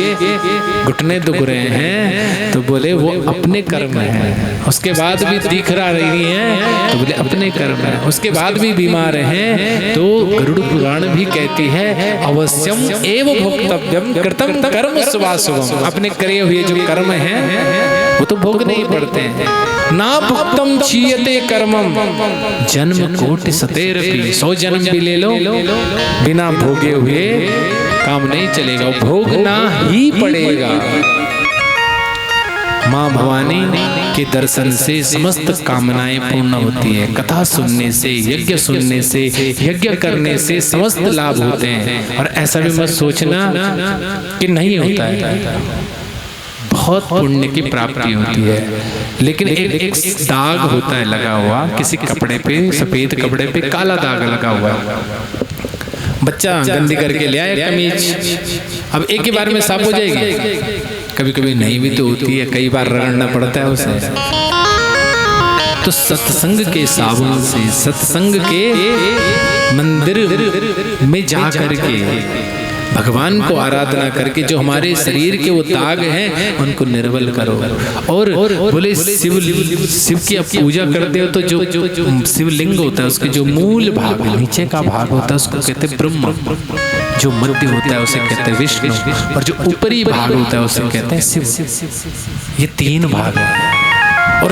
[SPEAKER 1] घुटने दुख रहे हैं तो बोले वो अपने कर्म है। उसके बाद भी दिख रहा रही है तो बोले अपने कर्म है। उसके बाद भी बीमार हैं तो गरुड़ पुराण भी कहती है अवश्यम एव भोक्तव्यम कृतम कर्म सुभास्व। अपने करे हुए जो कर्म है वो तो भोगने ही पड़ते हैं। ना भुक्तम क्षीयते कर्मम जन्म कोटि सतेरपि। 100 जन्म भी ले लो, बिना भोगे हुए काम नहीं चलेगा, भोगना ही पड़ेगा। माँ भवानी के दर्शन से समस्त कामनाएं पूर्ण होती है। कथा सुनने से, यज्ञ सुनने से, यज्ञ करने से समस्त लाभ होते हैं। और ऐसा भी मत सोचना कि नहीं होता है, बहुत पुण्य की प्राप्ति होती है। लेकिन एक दाग होता है लगा हुआ किसी कपड़े पे, सफेद कपड़े पे काला दाग लगा हुआ है। बच्चा गंदी करके ले आया कमीज, अब एक ही बार में साफ हो जाएगी? कभी कभी नहीं भी तो होती है, कई बार रगड़ना पड़ता है उसे। तो सत्संग के साबुन से, सत्संग के मंदिर में जा करके भगवान को आराधना करके जो हमारे शरीर के वो दाग हैं उनको निर्मल करो। और बोले शिव की आप पूजा करते हो तो जो शिवलिंग होता है उसके जो मूल भाग नीचे का भाग होता है उसको कहते हैं ब्रह्म, जो मध्य होता है उसे कहते हैं विष्णु, और जो ऊपरी भाग होता है उसे कहते हैं शिव। ये तीन भाग है। और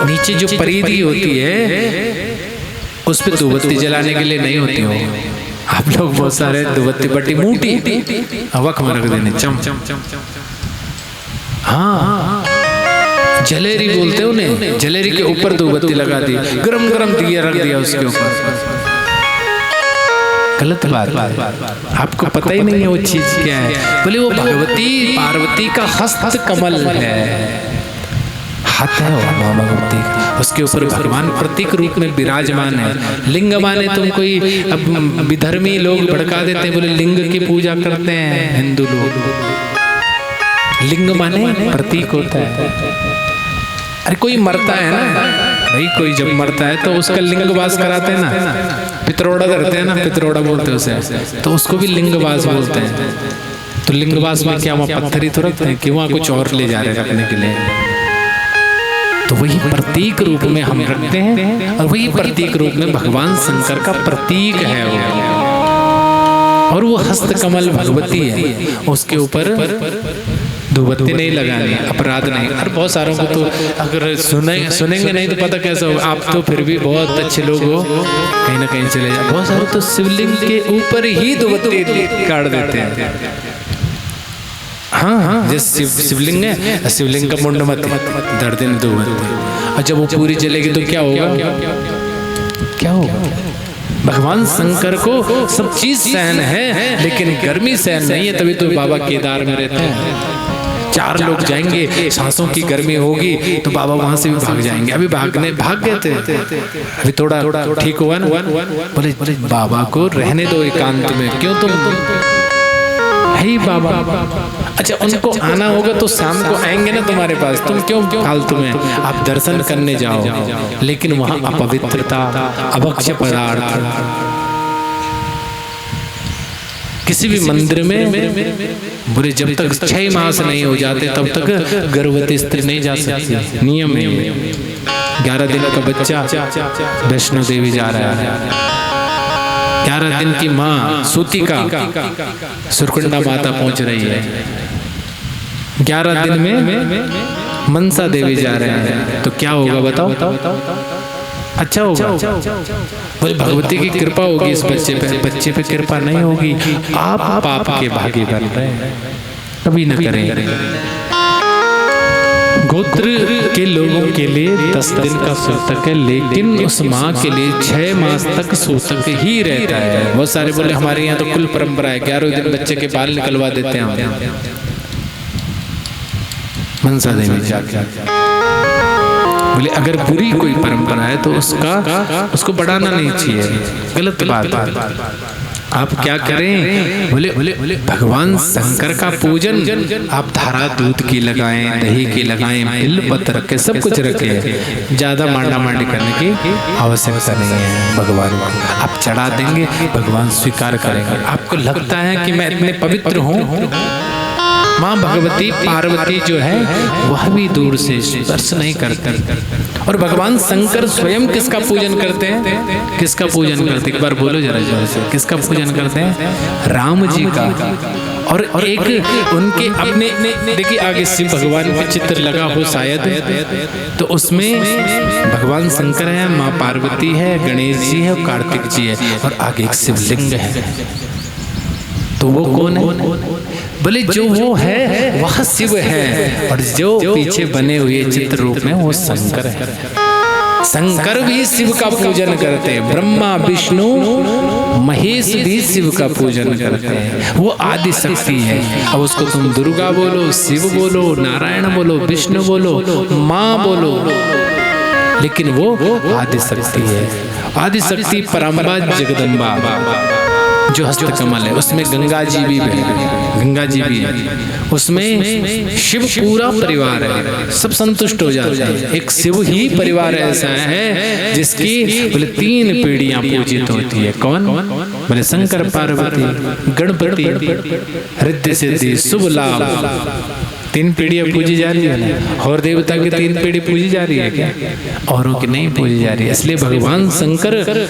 [SPEAKER 1] नीचे जो परिधि होती है उस पे धूपबत्ती जलाने के लिए नहीं होती हो। आप लोग बहुत सारे धूपबत्ती बट्टी मूठी वक में रख देने चम। हाँ, जलेरी बोलते हो उन्हें, जलेरी के ऊपर धूपबत्ती लगा दी, गरम गरम दिया रख दिया उसके ऊपर। गलत बात, आपको पता ही नहीं है वो चीज क्या है। बोले वो भगवती पार्वती का हस्त कमल है, हाथ है वो भगवती का, उसके ऊपर भगवान प्रतीक रूप में विराजमान है। लिंग माने तुम कोई अब विधर्मी लोग भड़का देते हैं, बोले लिंग की पूजा करते हैं हिंदू लोग। लिंग माने प्रतीक होता है। अरे कोई मरता है ना भाई, कोई जब मरता है तो उसका लिंगवास कराते हैं ना, पितरोड़ा धरते हैं ना, पितरोड़ा बोलते हैं उसे, तो उसको भी लिंगवास बोलते हैं। तो लिंगवास में क्या वहाँ पत्थर ही तो रखते हैं कि वहाँ कुछ और ले जा रहे हैं रखने के लिए। तो वही प्रतीक रूप में हम रखते हैं, और वही प्रतीक रूप में भगवान शंकर का प्रतीक है वो, और वो हस्त कमल भगवती है। उसके ऊपर धूपबत्ती नहीं लगानी, अपराध नहीं। और बहुत सारों को तो अगर सुनेंगे नहीं तो पता कैसे होगा। आप तो फिर भी बहुत अच्छे लोग हो, कहीं ना कहीं चले जाए। बहुत सारे तो शिवलिंग के ऊपर ही धूपबत्ती काट देते हैं। हाँ, जैसे शिवलिंग है, शिवलिंग का मुंड मत दर्द दो, और जब वो पूरी जलेगी तो क्या होगा? क्या होगा? भगवान शंकर को सब चीज सहन है, लेकिन गर्मी सहन नहीं है, तभी तो बाबा केदार में रहते हैं। 4 लोग जाएंगे, सांसों की गर्मी होगी तो बाबा वहां से भी भाग जाएंगे। अभी भाग गए थे, अभी थोड़ा ठीक हुआ ना। बोले बाबा को रहने दो एकांत में, क्यों तुम है बाबा। अच्छा, उनको आना होगा तो शाम को आएंगे ना तुम्हारे पास, तुम क्यों फालतू में। आप दर्शन करने जाओ, लेकिन वहां अपवित्रता, अभक्ष्य पदार्थ, किसी भी मंदिर में बोले जब तक 6 मास नहीं हो जाते तब तक गर्भवती स्त्री नहीं जा सकती। नियम है 11 दिन का बच्चा वैष्णो देवी जा रहा है। 11 दिन की माँ सूतिका सुरकुंडा माता पहुंच रही है। 11 दिन में मनसा देवी जा रहे हैं, तो क्या होगा बताओ? अच्छा होगा। बोले भगवती की कृपा होगी इस बच्चे पे कृपा नहीं होगी। आप पाप के भागी बन रहे हैं, कभी न करें। गोत्र के लोगों के लिए 10 दिन का सूतक है, लेकिन उस माँ के लिए 6 मास तक सूतक ही रहता है। बहुत सारे बोले हमारे यहाँ तो कुल परंपरा है 11वें दिन बच्चे के बाल निकलवा देते हैं हम मनसा देवी जाके। बोले अगर बुरी कोई परंपरा है तो उसको बढ़ाना नहीं चाहिए, गलत बात। आप क्या करें? बोले भगवान शंकर का पूजन आप धारा दूध की लगाएं, दही की लगाएं, बिल पत्र रखें, सब कुछ रखें। ज्यादा मांडा मांडी करने की आवश्यकता नहीं है। भगवान को आप चढ़ा देंगे, भगवान स्वीकार करेंगे। आपको लगता है कि मैं इतने पवित्र हूँ, माँ भगवती पार्वती जो है वह भी दूर से स्पर्श नहीं करती। और भगवान शंकर स्वयं किसका पूजन करते हैं? किसका पूजन करते हैं? एक बार बोलो जरा जोर से, किसका पूजन करते हैं? राम जी का। और एक उनके अपने, देखिए आगे शिव भगवान का चित्र लगा हो शायद, तो उसमें भगवान शंकर है, माँ पार्वती है, गणेश जी है और कार्तिक जी है, और आगे एक शिवलिंग है। तो वो कौन है? बोले जो वो है वह शिव है, और जो पीछे बने हुए चित्र रूप में वो शंकर है। शंकर भी शिव का पूजन करते हैं, ब्रह्मा विष्णु महेश भी शिव का पूजन करते हैं। वो आदि शक्ति है। अब उसको तुम दुर्गा बोलो, शिव बोलो, नारायण बोलो, विष्णु बोलो, माँ बोलो, लेकिन वो आदि शक्ति है। आदि शक्ति परम्बा जगदम्बा। जो हस्त कमल है, उसमें गंगा जी भी है, गंगा जी भी है, उसमें शिव पूरा परिवार है, सब संतुष्ट हो जाते हैं। एक शिव ही परिवार ऐसा है जिसकी बोले 3 पीढ़ियां पूजित होती है। कौन? बोले शंकर पार्वती गणपति रिद्धि सिद्धि शुभ लाभ, 3 पीढ़ियां पूजी जा रही है ना। और देवता की 3 पीढ़ी पूजी जा रही है क्या? औरों की नहीं पूजी जा रही है। इसलिए भगवान शंकर